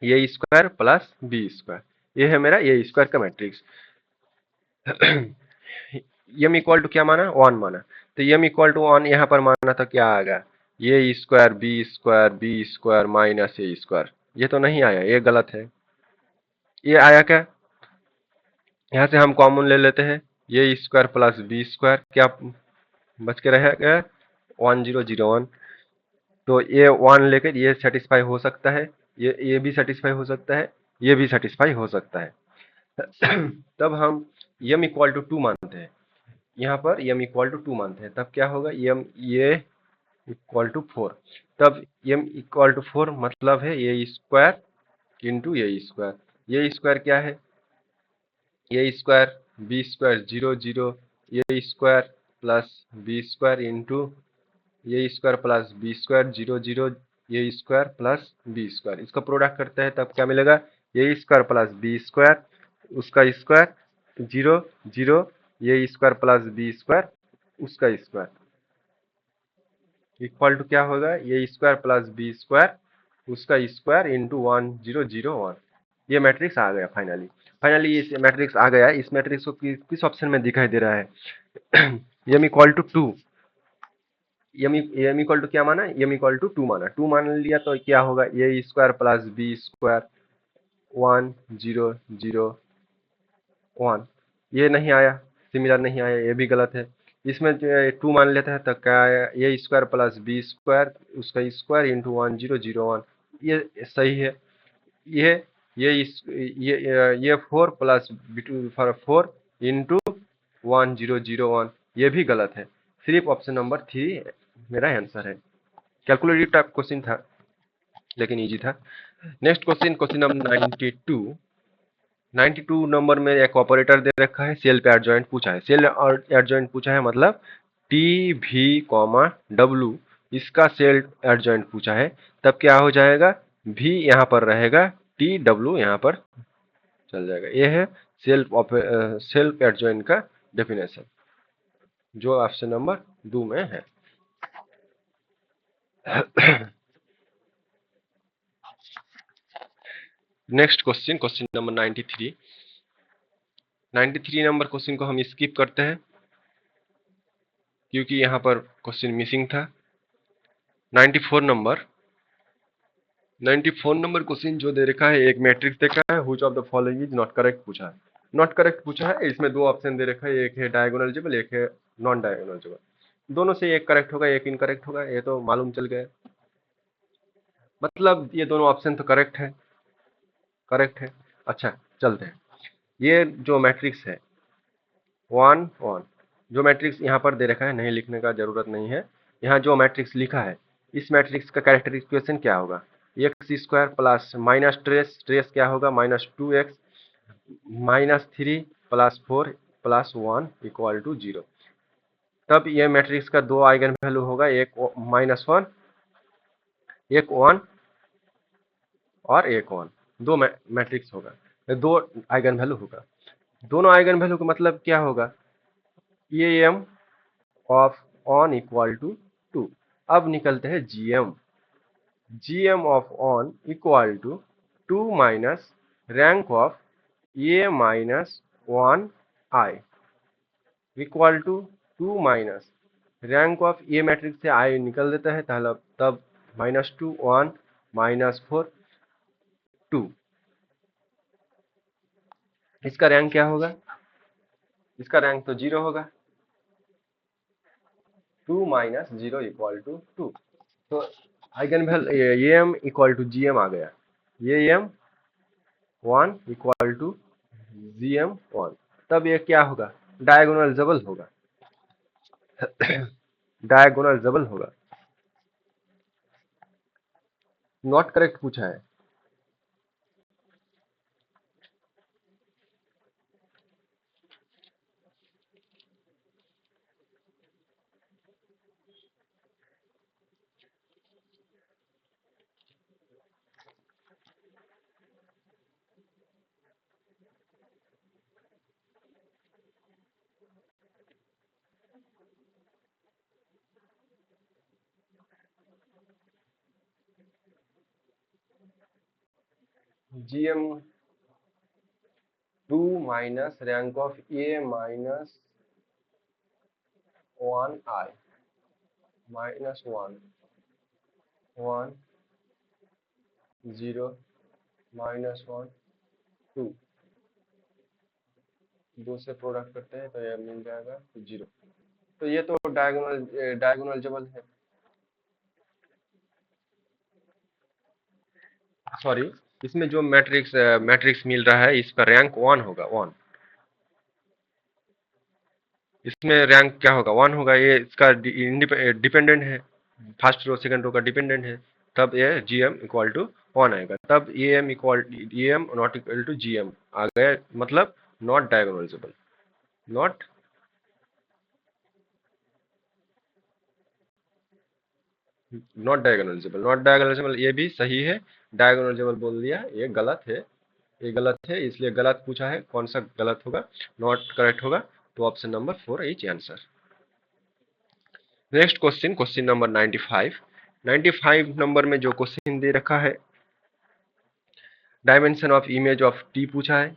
ये स्क्वायर प्लस बी स्क्वायर, ये है मेरा ये स्क्वायर का मैट्रिक्स। m इक्वल टू क्या माना? 1 माना। तो m इक्वल टू 1 यहाँ पर माना तो क्या आएगा? ये स्क्वायर बी स्क्वायर माइनस ए स्क्वायर, ये तो नहीं आया, ये गलत है। ये आया क्या? यहाँ से हम कॉमन ले लेते हैं, ये स्क्वायर प्लस बी स्क्वायर क्या बच के रहेगा? 1001। तो ये 1 लेकर ये सेटिस्फाई हो सकता है, ये भी सेटिस्फाई हो सकता है, ये भी सेटिस्फाई हो सकता है। तब हम m इक्वल टू 2 मानते हैं, यहाँ पर m इक्वल टू 2 मानते हैं। तब क्या होगा? m ये इक्वल टू 4। तब m इक्वल टू 4 मतलब है ये स्क्वायर इंटू ये स्क्वायर। ये स्क्वायर क्या है? ये स्क्वायर बी स्क्वायर 0 0, ये square plus b square into ये स्क्वायर प्लस बी स्क्वायर 0 0, ये स्क्वायर प्लस बी स्क्वायर, इसका प्रोडक्ट करते हैं तब क्या मिलेगा? ये स्क्वायर प्लस बी स्क्वायर, उसका स्क्वायर 0 0, ये स्क्वायर प्लस बी स्क्वायर, उसका स्क्वायर। इक्वल टू क्या होगा, ये स्क्वायर प्लस बी स्क्वायर उसका स्क्वायर इंटू 1001। ये मैट्रिक्स आ गया फाइनली। फाइनली इस मैट्रिक्स आ गया। इस मैट्रिक्स को किस ऑप्शन में दिखाई दे रहा है? M equal to two. M equal to क्या माना, एम इक्वल टू टू माना, टू मान लिया तो क्या होगा, a square plus b square 1001। ये नहीं आया, सिमिलर नहीं आया, ये भी गलत है। इसमें जो टू मान लेते हैं तो क्या आया, ए स्क्वायर प्लस बी स्क्वायर उसका स्क्वायर इंटू 1001। ये सही है। ये ये 4 प्लस फोर इंटू 1001, ये भी गलत है। सिर्फ ऑप्शन नंबर 3 मेरा आंसर है। कैलकुलेटिव टाइप क्वेश्चन था लेकिन इजी था। Next question, question number 92। 92 number में एक ऑपरेटर दे रखा है, सेल पे एडजॉइंट पूछा है। सेल और एडजॉइंट पूछा है मतलब टी भी कॉमा डब्लू, इसका सेल एडजॉइंट पूछा है। तब क्या हो जाएगा, भी यहाँ पर रहेगा, टी डब्लू यहाँ पर चल जाएगा। ये है सेल्फ एडजॉइंट का डेफिनेशन, जो ऑप्शन नंबर 2 में है। Next question, question number 93। 93 number question को हम स्किप करते हैं क्योंकि यहाँ पर क्वेश्चन मिसिंग था। 94 नंबर, 94 नंबर क्वेश्चन जो दे रखा है, एक मैट्रिक्स देखा है, which of the following is not correct पूछा है। नॉट करेक्ट पूछा है, इसमें दो ऑप्शन दे रखा है, एक है डायगोनलाइजेबल, एक है नॉन डायगोनलाइजेबल। दोनों से एक करेक्ट होगा, एक इनकरेक्ट होगा, ये तो मालूम चल गया। मतलब ये दोनों ऑप्शन तो करेक्ट है, करेक्ट है। अच्छा, चलते हैं। ये जो मैट्रिक्स है 1 1, जो मैट्रिक्स यहाँ पर दे रखा है, नहीं लिखने का जरूरत नहीं है। यहाँ जो मैट्रिक्स लिखा है, इस मैट्रिक्स का कैरेक्टरिस्टिकेशन क्या होगा, x square plus minus trace, trace क्या होगा -2x -3 plus 4 plus 1 equal to 0। तब ये मैट्रिक्स का दो आइगन वैल्यू होगा, एक -1, एक 1 और एक 1। दो मैट्रिक्स होगा, दो आइगन वैल्यू होगा। दोनों आइगन वैल्यू का मतलब क्या होगा, ये m of on equal to 2। अब निकलते हैं GM. GM of on equal to 2 minus rank of a minus 1 I equal to 2 minus rank of a matrix से आई निकल देता है, तब -2 1 -4 2। इसका रैंक क्या होगा, इसका रैंक तो 0 होगा। 2 माइनस 0 इक्वल टू 2। तो आइगन वैल्यू ये M equal to G M आ गया। ये M 1 equal to G M 1। तब ये क्या होगा, डायगोनलाइजेबल होगा। डायगोनलाइजेबल होगा। नॉट करेक्ट पूछा है। G M 2 minus rank of a minus 1 I -1 1 0 -1 2। दो से प्रोडक्ट करते हैं तो ये मिल जाएगा 0। तो ये तो डायगोनलाइजेबल है। सॉरी, इसमें जो मैट्रिक्स मिल रहा है, इसका रैंक 1 होगा, 1। इसमें रैंक क्या होगा, 1 होगा। ये इसका डिपेंडेंट है, फर्स्ट रो सेकंड रो का डिपेंडेंट है। तब ये जी एम इक्वल टू 1 आएगा। तब A M not equal to G M आ गया, मतलब not diagonalisable. Not not diagonalisable, not diagonalisable ये भी सही है। डायगोनलाइजेबल बोल दिया, ये गलत है। ये गलत है, इसलिए गलत पूछा है। कौन सा गलत होगा, नॉट करेक्ट होगा। तो option number 4 is answer. Next question, question number 95। 95 number में जो क्वेश्चन दे रखा है, dimension of image of T पूछा है।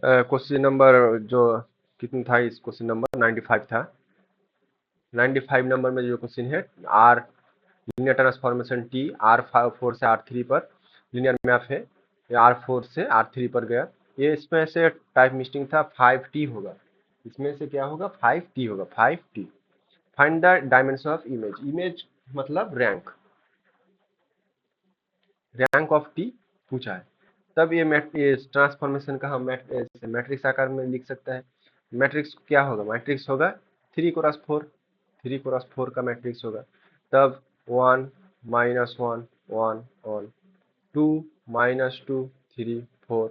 क्वेश्चन नंबर जो कितनी था, इस क्वेश्चन नंबर 95 था। 95 नंबर में जो क्वेश्चन है, are linear transformation T R4 से R3 पर लीनियर मैप है, ये R4 से R3 पर गया। ये इसमें से टाइप मिस्टिंग था, 5T होगा, इसमें से क्या होगा, 5T होगा, 5T। Find the dimension of image, image मतलब रैंक, रैंक ऑफ टी पूछा है। तब ये ट्रांसफॉर्मेशन का हम मैट्रिक्स आकार में लिख सकते हैं। मैट्रिक्स क्या होगा, मैट्रिक्स होगा 3x4, 3x4 का मैट्रिक्स होगा। तब 1 -1 1 1 2 -2 3 4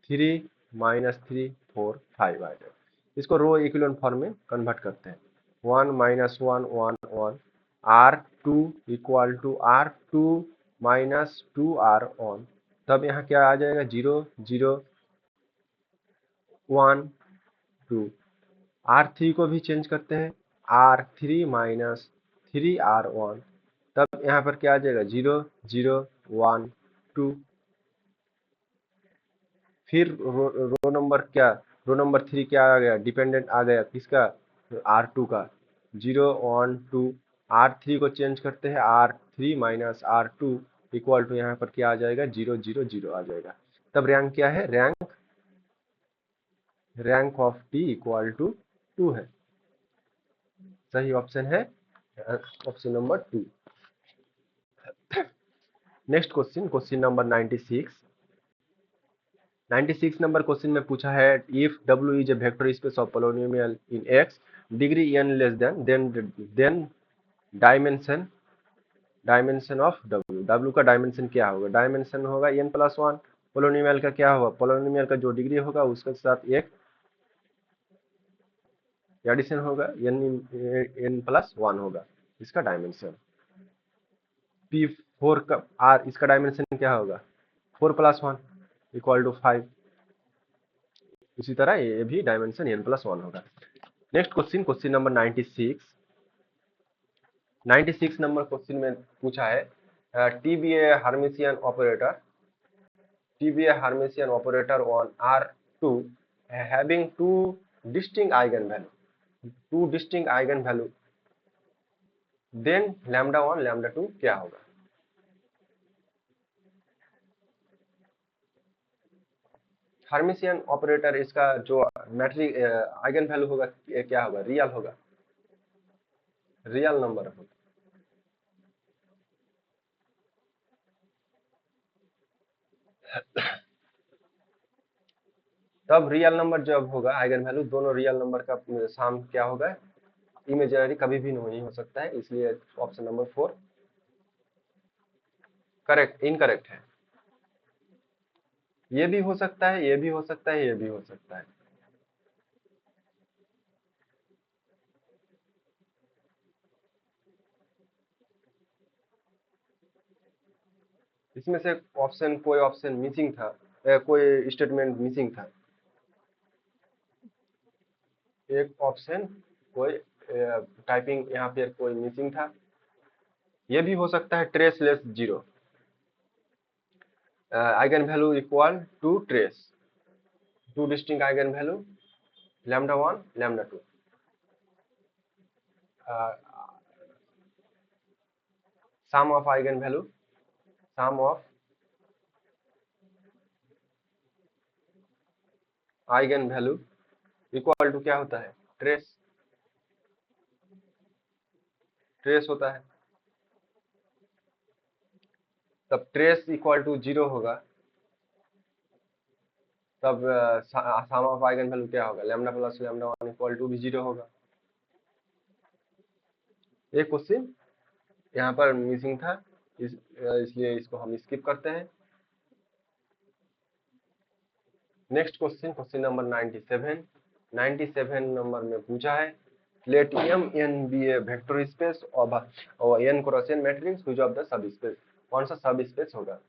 3 -3 4 5 आ जाएगा। इसको रो इक्विवेलेंट फॉर्म में कन्वर्ट करते हैं। 1 -1 1 1 R2 equal to R2 -2R1। तब यहाँ क्या आ जाएगा, 0 0 1 2। R3 को भी चेंज करते हैं, R3 -3R1। तब यहाँ पर क्या आ जाएगा, 0 0 1 2। फिर रो नंबर क्या, रो नंबर 3 क्या आ गया, डिपेंडेंट आ गया किसका, R2 का, 0 1 2। R3 को चेंज करते हैं, R3 -R2 इक्वल टू यहाँ पर क्या आ जाएगा, 0 0 0 आ जाएगा। तब रैंक क्या है, rank of T equal to 2 है। सही ऑप्शन है option number 2। Next question, question number 96। 96 number question में पूछा है, if W is a vector space of polynomial in X, degree n less than dimension of W का dimension क्या होगा, dimension होगा n+1। पोलिनोमियल का क्या होगा, पोलिनोमियल का जो डिग्री होगा उसके साथ एक एडिशन होगा, n+1 होगा इसका डायमेंशन। P4 का R, इसका डायमेंशन क्या होगा, 4+1 इक्वल टू 5। इसी तरह ये भी डायमेंशन n+1 होगा। Next question, question number 96। 96 number question में पूछा है, T be a Hermitian operator, on R2 having two distinct eigenvalue, then λ1 λ2 क्या होगा। हार्मिशियन ऑपरेटर, इसका जो मैट्रिक आइगन वैल्यू होगा क्या होगा, रियल होगा, रियल नंबर होगा। तब रियल नंबर जब होगा, आइगन वैल्यू दोनों रियल नंबर का सम क्या होगा, इमेजिनरी कभी भी नहीं हो सकता है, इसलिए ऑप्शन नंबर 4 करेक्ट, इनकरेक्ट है। ये भी हो सकता है, ये भी हो सकता है, ये भी हो सकता है। इसमें से कोई ऑप्शन मिसिंग था, कोई स्टेटमेंट मिसिंग था, एक ऑप्शन कोई टाइपिंग यहाँ पे कोई मिसिंग था। ये भी हो सकता है trace less 0, eigen value equal to trace, two distinct eigen value λ1 λ2। Sum of eigen value, sum of eigen value equal to क्या होता है, ट्रेस, ट्रेस होता है। तब ट्रेस इक्वल टू 0 होगा, तब सम ऑफ आइगन वैल्यू क्या होगा, λ + λ1 इक्वल टू भी 0 होगा। एक क्वेश्चन यहाँ पर मिसिंग था, इसलिए इसको हम स्किप करते हैं। Next question, question number 97। 97 number में पूछा है late Mn B a vector space और n cross n matrix which of the सब स्पेस, कौन सा सब स्पेस होगा।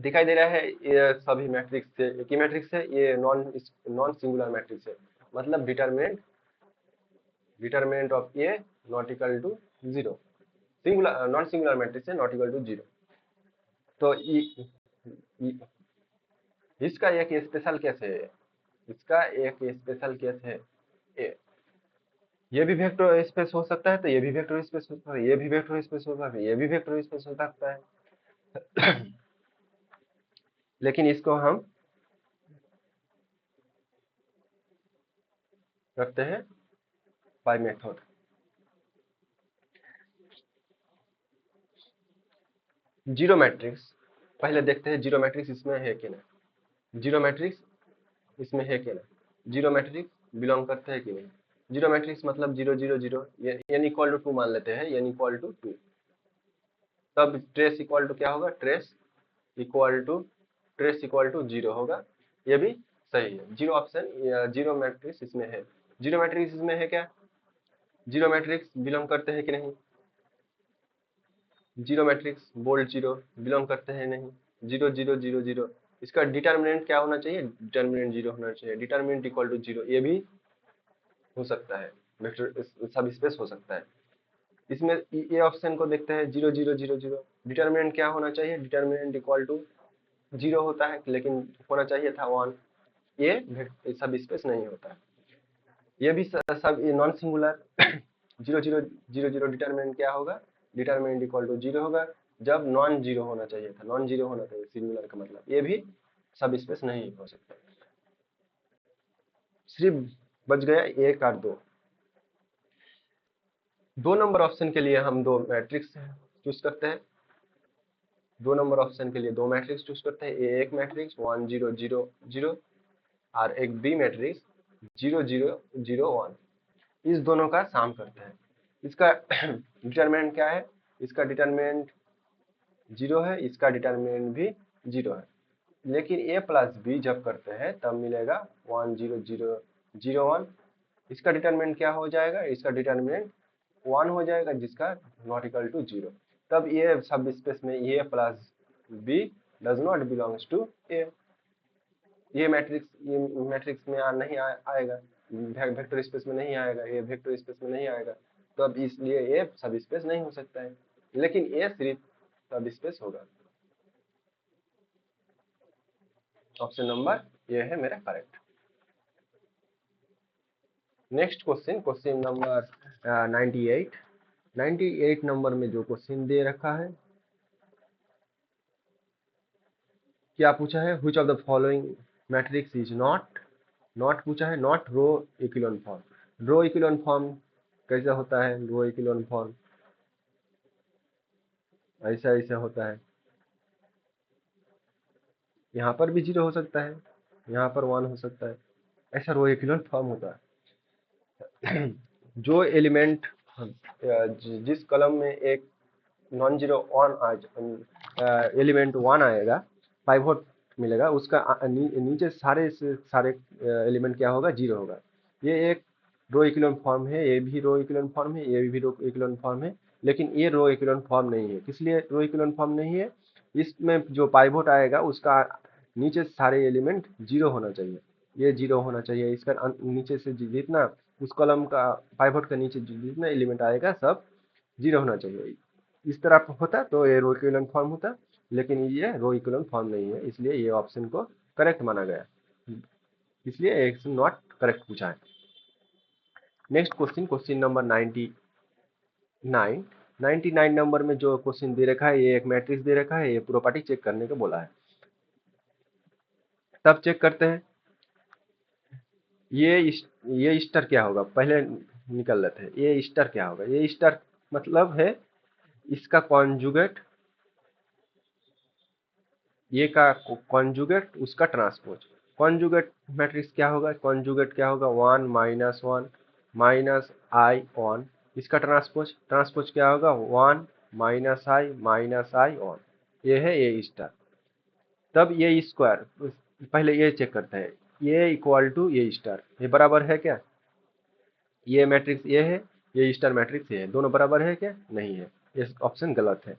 दिखाई दे रहा है ये सभी मैट्रिक्स से एक ही मैट्रिक्स है, ये नॉन नॉन सिंगुलर मैट्रिक्स है, मतलब determinant of a not equal to 0, singular non singular matrix है नॉट इक्वल टू 0। तो इसका एक स्पेशल केस है, इसका एक स्पेशल केस है ए, ये भी वेक्टर स्पेस हो सकता है तो ये भी वेक्टर स्पेस हो सकता है, ये भी वेक्टर स्पेस हो सकता है, ये भी वेक्टर स्पेस हो सकता है। लेकिन इसको हम करते हैं बाय मेथड। जीरो मैट्रिक्स पहले देखते हैं, जीरो मैट्रिक्स इसमें है कि नहीं, जीरो मैट्रिक्स इसमें है कि नहीं, जीरो मैट्रिक्स बिलोंग करते हैं कि नहीं। जीरो मैट्रिक्स मतलब 0 0 0 n इक्वल टू 2 मान लेते हैं, n इक्वल टू 2, तब ट्रेस इक्वल टू क्या होगा, ट्रेस इक्वल टू 0 होगा। ये भी सही है, जीरो ऑप्शन, जीरो मैट्रिक्स इसमें है। जीरो मैट्रिक्स इसमें है क्या, जीरो मैट्रिक्स बिलोंग करते हैं कि नहीं, zero matrix bold zero belong करते हैं नहीं, 0 0 0 0। इसका डिटर्मिनेंट क्या होना चाहिए, डिटर्मिनेंट 0 होना चाहिए, डिटर्मिनेंट इक्वल टू 0, ये भी हो सकता है, वेक्टर सब स्पेस हो सकता है। इसमें ये ऑप्शन को देखते हैं 0 0 0 0, डिटर्मिनेंट क्या होना चाहिए, डिटर्मिनेंट इक्वल टू 0 होता है लेकिन होना चाहिए था 1, ये सब स्पेस नहीं होता है। ये भी सब नॉन सिंगुलर 0 0 0 0, डिटर्मिनेंट क्या होगा, डिटर्मिनेंट इक्वल टू 0 होगा, जब नॉन जीरो होना चाहिए था, नॉन जीरो होना चाहिए सिंगुलर का मतलब, ये भी सब स्पेस नहीं हो सकता। सिर्फ बच गया एक और दो, दो नंबर ऑप्शन के लिए हम दो मैट्रिक्स चूज करते हैं, दो नंबर ऑप्शन के लिए दो मैट्रिक्स चूज करते हैं, एक मैट्रिक्स 1 0 0 0 और एक बी मैट्रिक्स 0 0 0 1, इस दोनों का सम करते हैं। इसका डिटरमिनेंट क्या है, इसका डिटरमिनेंट 0 है, इसका डिटरमिनेंट भी 0 है, लेकिन a प्लस बी जब करते हैं तब मिलेगा 1 0 0 0 1। इसका डिटरमिनेंट क्या हो जाएगा, इसका डिटरमिनेंट 1 हो जाएगा जिसका नॉट इक्वल टू 0, तब ये सब स्पेस में a plus b does not belongs to a, ये मैट्रिक्स में नहीं आएगा, वेक्टर स्पेस में नहीं आएगा, ये वेक्टर स्पेस में नहीं आएगा, तो अब इसलिए ये सब स्पेस नहीं हो सकता है, लेकिन ये सिर्फ सब स्पेस होगा। ऑप्शन नंबर ये है मेरा correct. Next question, question number 98, 98 number में जो क्वेश्चन दे रखा है, क्या पूछा है, which of the following matrix is not, not पूछा है, not row इक्विलोन form. Row इक्विलोन form कैसा होता है, रो इक्विलोन फॉर्म ऐसा ऐसा होता है, यहाँ पर भी 0 हो सकता है, यहाँ पर 1 हो सकता है, ऐसा रो इक्विलोन फॉर्म होता है। जो एलिमेंट जिस कॉलम में एक नॉन जीरो वन एलिमेंट 1 आएगा, पाइवोट मिलेगा, उसका नीचे सारे से सारे एलिमेंट क्या होगा, 0 होगा। ये एक रो इक्विलोन फॉर्म है, ये भी रो इक्विलोन फॉर्म है, ये भी रो इक्विलोन फॉर्म है, लेकिन ये रो इक्विलोन फॉर्म नहीं है। किस लिए रो इक्विलोन फॉर्म नहीं है, इसमें जो पाइवोट आएगा उसका नीचे सारे एलिमेंट 0 होना चाहिए, ये 0 होना चाहिए, इसका नीचे से जितना उस कॉलम का पाइवोट का नीचे जितना एलिमेंट आएगा सब 0 होना चाहिए। इस तरह होता तो ये रो इक्विवेलेंट फॉर्म होता, लेकिन ये रो इक्विवेलेंट फॉर्म नहीं है, इसलिए ये ऑप्शन को करेक्ट माना गया, इसलिए एक नॉट करेक्ट पूछा है। Next question, question number 99, 99 number में जो क्वेश्चन दे रखा है, ये एक मैट्रिक्स दे रखा है, ये प्रॉपर्टी चेक करने को बोला है। तब चेक करते हैं, ये स्टार क्या होगा, पहले निकल लेते हैं, ये स्टार क्या होगा, ये स्टार मतलब है इसका कॉन्जुगेट, ये का कॉन्जुगेट उसका ट्रांसपोज। कॉन्जुगेट मैट्रिक्स क्या होगा, कॉन्जुगेट क्या होगा, 1 -1 -i1, इसका ट्रांसपोज, ट्रांसपोज क्या होगा, 1 -i -i1, ये है ए स्टार। तब ये स्क्वायर, पहले ये चेक करते हैं, ये इक्वल टू ए स्टार, ये बराबर है क्या, ये मैट्रिक्स ये है, ये स्टार मैट्रिक्स ये है, दोनों बराबर है क्या? नहीं है, ये ऑप्शन गलत है।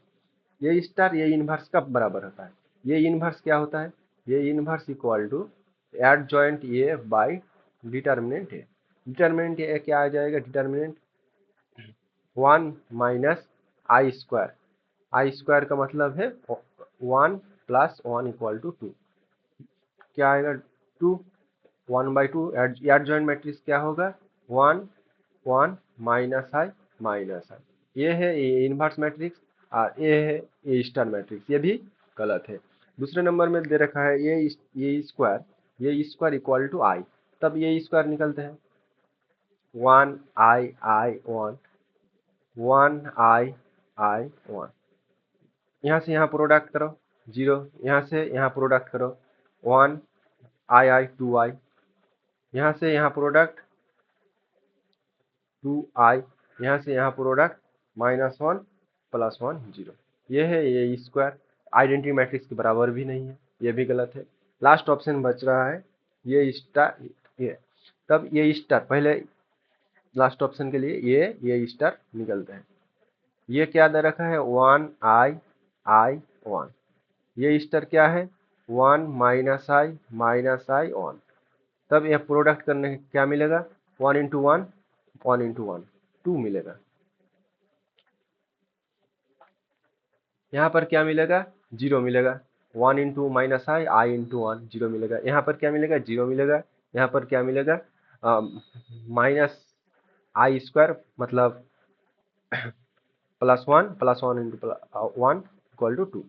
ये स्टार ये इनवर्स कब बराबर होता है? ये इनवर्स क्या होता है? ये inverse equal to adjoint A by determinant A. Determinant A क्या आ जाएगा? Determinant 1 minus I square. I square का मतलब है 1 प्लस 1 इक्वल टू 2। क्या आएगा? 2, 1/2। एडजॉइंट मैट्रिक्स क्या होगा? 1 1 माइनस आई माइनस आई। ये है ये इनवर्स मैट्रिक्स, और ये है ये स्टार मैट्रिक्स, ये भी गलत है। दूसरे नंबर में दे रखा है ये स्क्वायर इक्वल टू आई। तब ये स्क्वायर निकलते हैं 1 आई आई 1, 1 आई आई 1। यहाँ से यहाँ प्रोडक्ट करो 0, यहाँ से यहाँ प्रोडक्ट करो 1 आई आई 2 आई, यहाँ से यहाँ प्रोडक्ट 2i, यहाँ से यहाँ प्रोडक्ट -1 +1 0। ये है ये स्क्वायर, आइडेंटिटी मैट्रिक्स के बराबर भी नहीं है, ये भी गलत है। लास्ट ऑप्शन बच रहा है ये स्टार ये। तब ये स्टार पहले लास्ट ऑप्शन के लिए ये स्टार निकलते हैं। ये क्या दे रखा है? 1 आई आई 1। ये स्टार क्या है? 1 माइनस आई 1। तब यह प्रोडक्ट करने क्या मिलेगा? 1 इंटू 1, 1 इंटू 1 2 मिलेगा। यहाँ पर क्या मिलेगा? 0 मिलेगा। 1 इंटू माइनस आई इंटू 1 0 मिलेगा। यहाँ पर क्या मिलेगा? 0 मिलेगा। यहाँ पर क्या मिलेगा? माइनस आई स्क्वायर मतलब +1 इंटू 1 इक्वल टू 2।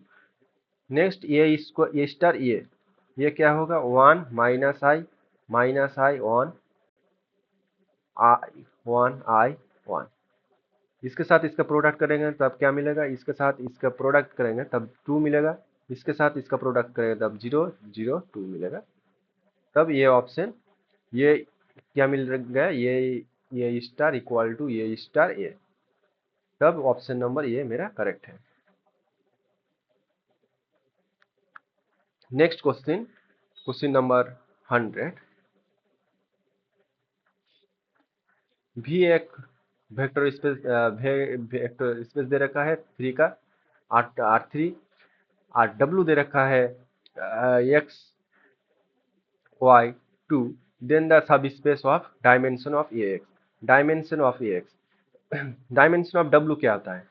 नेक्स्ट ये स्टार ये क्या होगा? 1 माइनस आई 1 आई 1। इसके साथ इसका प्रोडक्ट करेंगे तब क्या मिलेगा? इसके साथ इसका प्रोडक्ट करेंगे तब 2 मिलेगा। इसके साथ इसका प्रोडक्ट करेंगे तब 0 0 2 मिलेगा। तब ये ऑप्शन ये क्या मिल गया? ये स्टार इक्वल टू ये स्टार ये। तब ऑप्शन नंबर ये मेरा करेक्ट है। Next question number 100। भी एक वेक्टर स्पेस दे रखा है 3 का R3, और W दे रखा है x y2, then the subspace of dimension of ax। Dimension of ax dimension of w क्या होता है?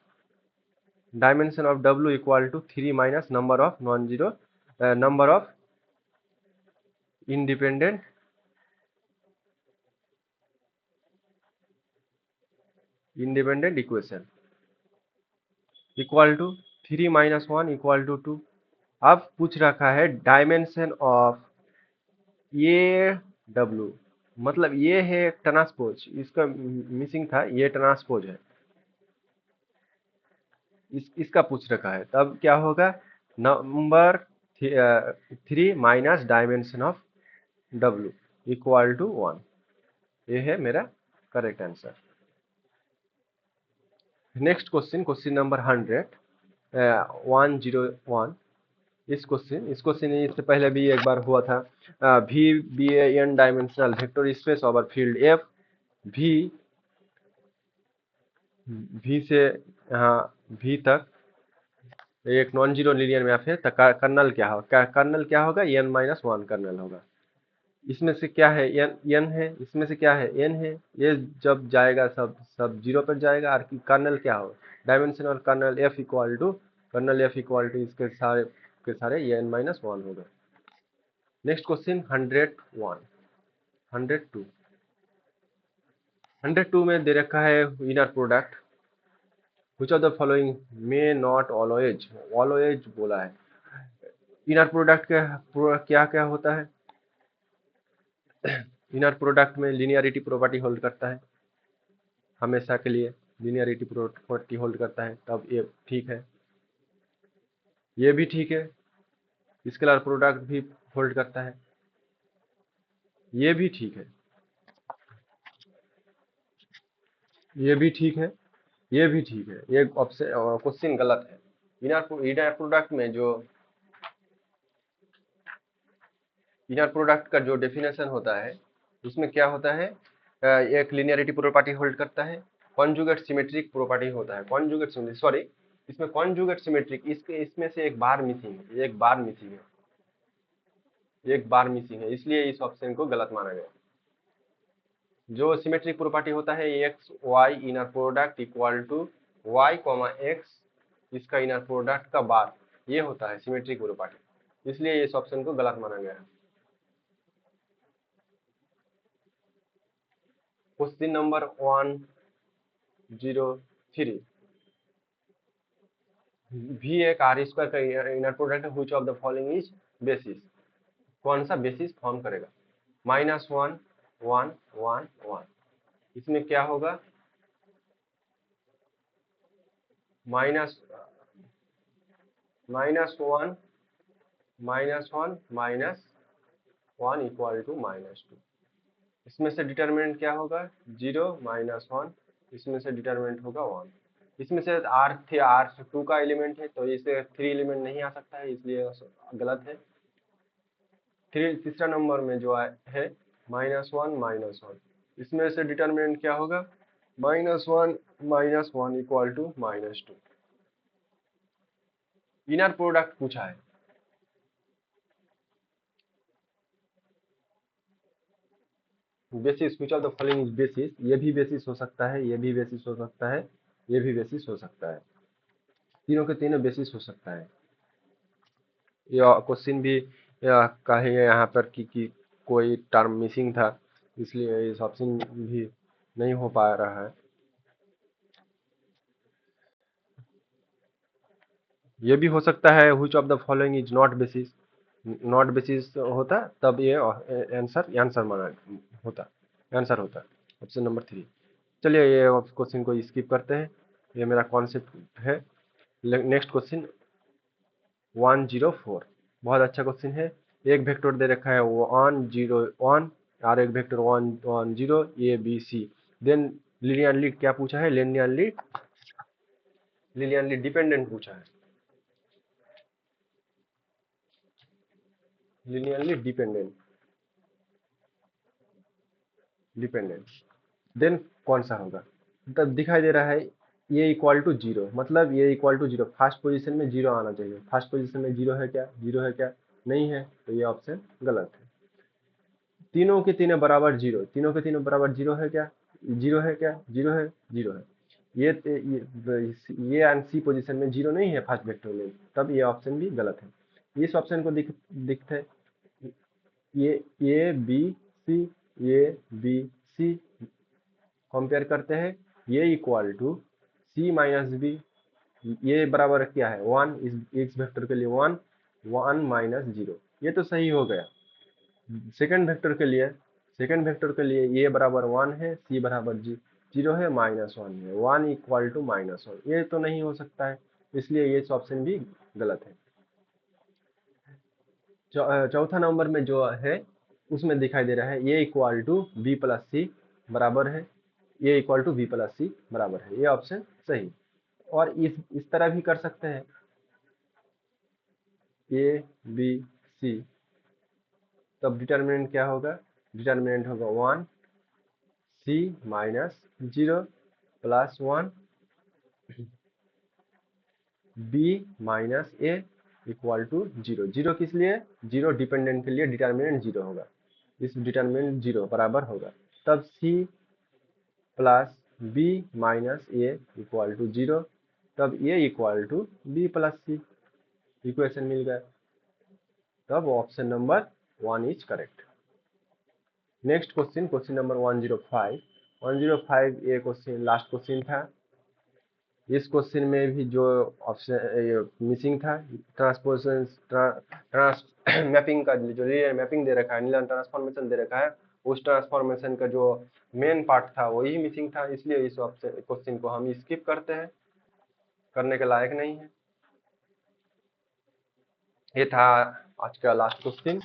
Dimension of w equal to 3 minus number of non zero number of independent equation equal to 3 minus 1 equal to 2। अब पूछ रखा है dimension of ये W, मतलब ये है ट्रांसपोज, इसका मिसिंग था, ये ट्रांसपोज है, इसका पूछ रखा है। तब क्या होगा? Number 3 minus dimension of W equal to 1। ये है मेरा correct answer. Next question number 101। इस क्वेश्चन इससे पहले भी एक बार हुआ था। V be n dimensional vector space over field F. भी भी से यहाँ भी तक एक नॉन जीरो लीनियर मैप है, तो कर्नल क्या होगा? कर्नल क्या होगा? n-1 कर्नल होगा। इसमें से क्या है? n है, इसमें से क्या है? n है। ये जब जाएगा सब जीरो पर जाएगा। और कर्नल क्या होगा? डायमेंशन और कर्नल f इक्वल टू इसके सारे के सारे n-1 होगा। Next question 101 102। 102 में दे रखा है inner product which of the following may not always बोला है। इनर प्रोडक्ट क्या क्या होता है? इनर प्रोडक्ट में लीनियरिटी प्रॉपर्टी होल्ड करता है, हमेशा के लिए लीनियरिटी प्रॉपर्टी होल्ड करता है। तब ये ठीक है, ये भी ठीक है। स्केलर प्रोडक्ट भी होल्ड करता है, ये भी ठीक है, ये भी ठीक है, ये भी ठीक है। ये ऑप्शन क्वेश्चन गलत है। इनर प्रोडक्ट में जो इनर प्रोडक्ट का जो डेफिनेशन होता है उसमें क्या होता है? एक लिनियरिटी प्रॉपर्टी होल्ड करता है, कॉन्जुगेट सिमेट्रिक प्रॉपर्टी होता है, कॉन्जुगेट सिमेट्रिक, सॉरी इसमें कॉन्जुगेट सिमेट्रिक, इसमें से एक बार मिसिंग है, एक बार मिसिंग है, एक बार मिसिंग है, इसलिए इस ऑप्शन को गलत माना गया। जो सिमेट्रिक प्रॉपर्टी होता है x y inner product equal to y comma x, इसका इनर प्रोडक्ट का बार, ये होता है सिमेट्रिक प्रॉपर्टी, इसलिए इस ऑप्शन को गलत माना गया है। क्वेश्चन नंबर 103, भी एक आर स्क्वायर का इनर प्रोडक्ट है, which of the following is basis, कौन सा बेसिस फॉर्म करेगा, -1 1 1 1, इसमें क्या होगा, माइनस -1 -1 इक्वल टू -2, इसमें से डिटरमिनेंट क्या होगा, 0 -1, इसमें से डिटरमिनेंट होगा 1, इसमें से R2 का एलिमेंट है तो इसे 3 एलिमेंट नहीं आ सकता है, इसलिए गलत है। तीसरा नंबर में जो है -1 -1, इसमें से डिटरमिनेंट क्या होगा, -1 -1 इक्वल टू -2, इनर प्रोडक्ट पूछा है। Basis, which of the following is basis, ये भी बेसिस हो सकता है, ये भी बेसिस हो सकता है, ये भी बेसिस हो सकता है, तीनों के तीनों बेसिस हो सकता है। यह क्वेश्चन भी कहे यहाँ पर कि कोई टर्म मिसिंग था, इसलिए इस ऑप्शन भी नहीं हो पा रहा है। ये भी हो सकता है which of the following is not basis, not basis होता तब ये आंसर माना होता, आंसर होता ऑप्शन नंबर 3। चलिए ये क्वेश्चन को स्किप करते हैं, ये मेरा कॉन्सेप्ट है। नेक्स्ट क्वेश्चन 104, बहुत अच्छा क्वेश्चन है। एक वेक्टर दे रखा है 1 0 1 और एक vector 1 1 0 a B c, then linearly क्या पूछा है, लिनियरली डिपेंडेंट पूछा है, लिनियरली डिपेंडेंट, देन कौन सा होगा, तब दिखाई दे रहा है ये इक्वल टू 0, मतलब ये इक्वल टू 0, फर्स्ट पोजीशन में 0 आना चाहिए, फर्स्ट पोजीशन में 0 है क्या, 0 है क्या, नहीं है, तो ये ऑप्शन गलत है। तीनों के तीनों बराबर 0, तीनों के तीनों बराबर 0 है क्या, 0 है क्या, 0 है, 0 है, ये एंड सी पोजीशन में 0 नहीं है फर्स्ट वेक्टर में, तब ये ऑप्शन भी गलत है। इस ऑप्शन को दिखते है ये A B C, A B C compare करते हैं, ये equal to C minus B, ये बराबर क्या है 1, इस वेक्टर के लिए 1 1 माइनस 0, ये तो सही हो गया। सेकंड वेक्टर के लिए ये बराबर 1 है, सी बराबर 0 है, -1 है, 1 इक्वल टू -1, ये तो नहीं हो सकता है, इसलिए ये ऑप्शन भी गलत है। चौथा नंबर में जो है उसमें दिखाई दे रहा है ये इक्वल टू बी प्लस सी बराबर है, ये इक्वल टू बी प्लस सी बराबर है, ये ऑप्शन सही। और इस तरह भी कर सकते हैं, ए बी सी, तब डिटर्मिनेंट क्या होगा, डिटर्मिनेंट होगा 1 C minus 0 plus 1 B minus A equal to 0, 0 किस लिए, 0 डिपेंडेंट के लिए डिटर्मिनेंट 0 होगा, इस डिटर्मिनेंट 0 बराबर होगा, तब C plus B minus A equal to 0, तब A equal to B plus C, equation मिल गया, तब option number 1 is correct. Next question, question number 105, 105 ये क्वेश्चन लास्ट क्वेश्चन था। इस क्वेश्चन में भी जो ऑप्शन मिसिंग था, ट्रांसपोजिशन ट्रांस मैपिंग का जो लीनियर मैपिंग दे रखा है, लीनियर ट्रांसफॉर्मेशन दे रखा है, उस ट्रांसफॉर्मेशन का जो मेन पार्ट था वही मिसिंग था, इसलिए इस ऑप्शन क्वेश्चन को हम स्किप करते हैं, करने के लायक नहीं है। ये था आज का लास्ट क्वेश्चन,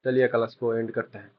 चलिए क्लास को एंड करते हैं।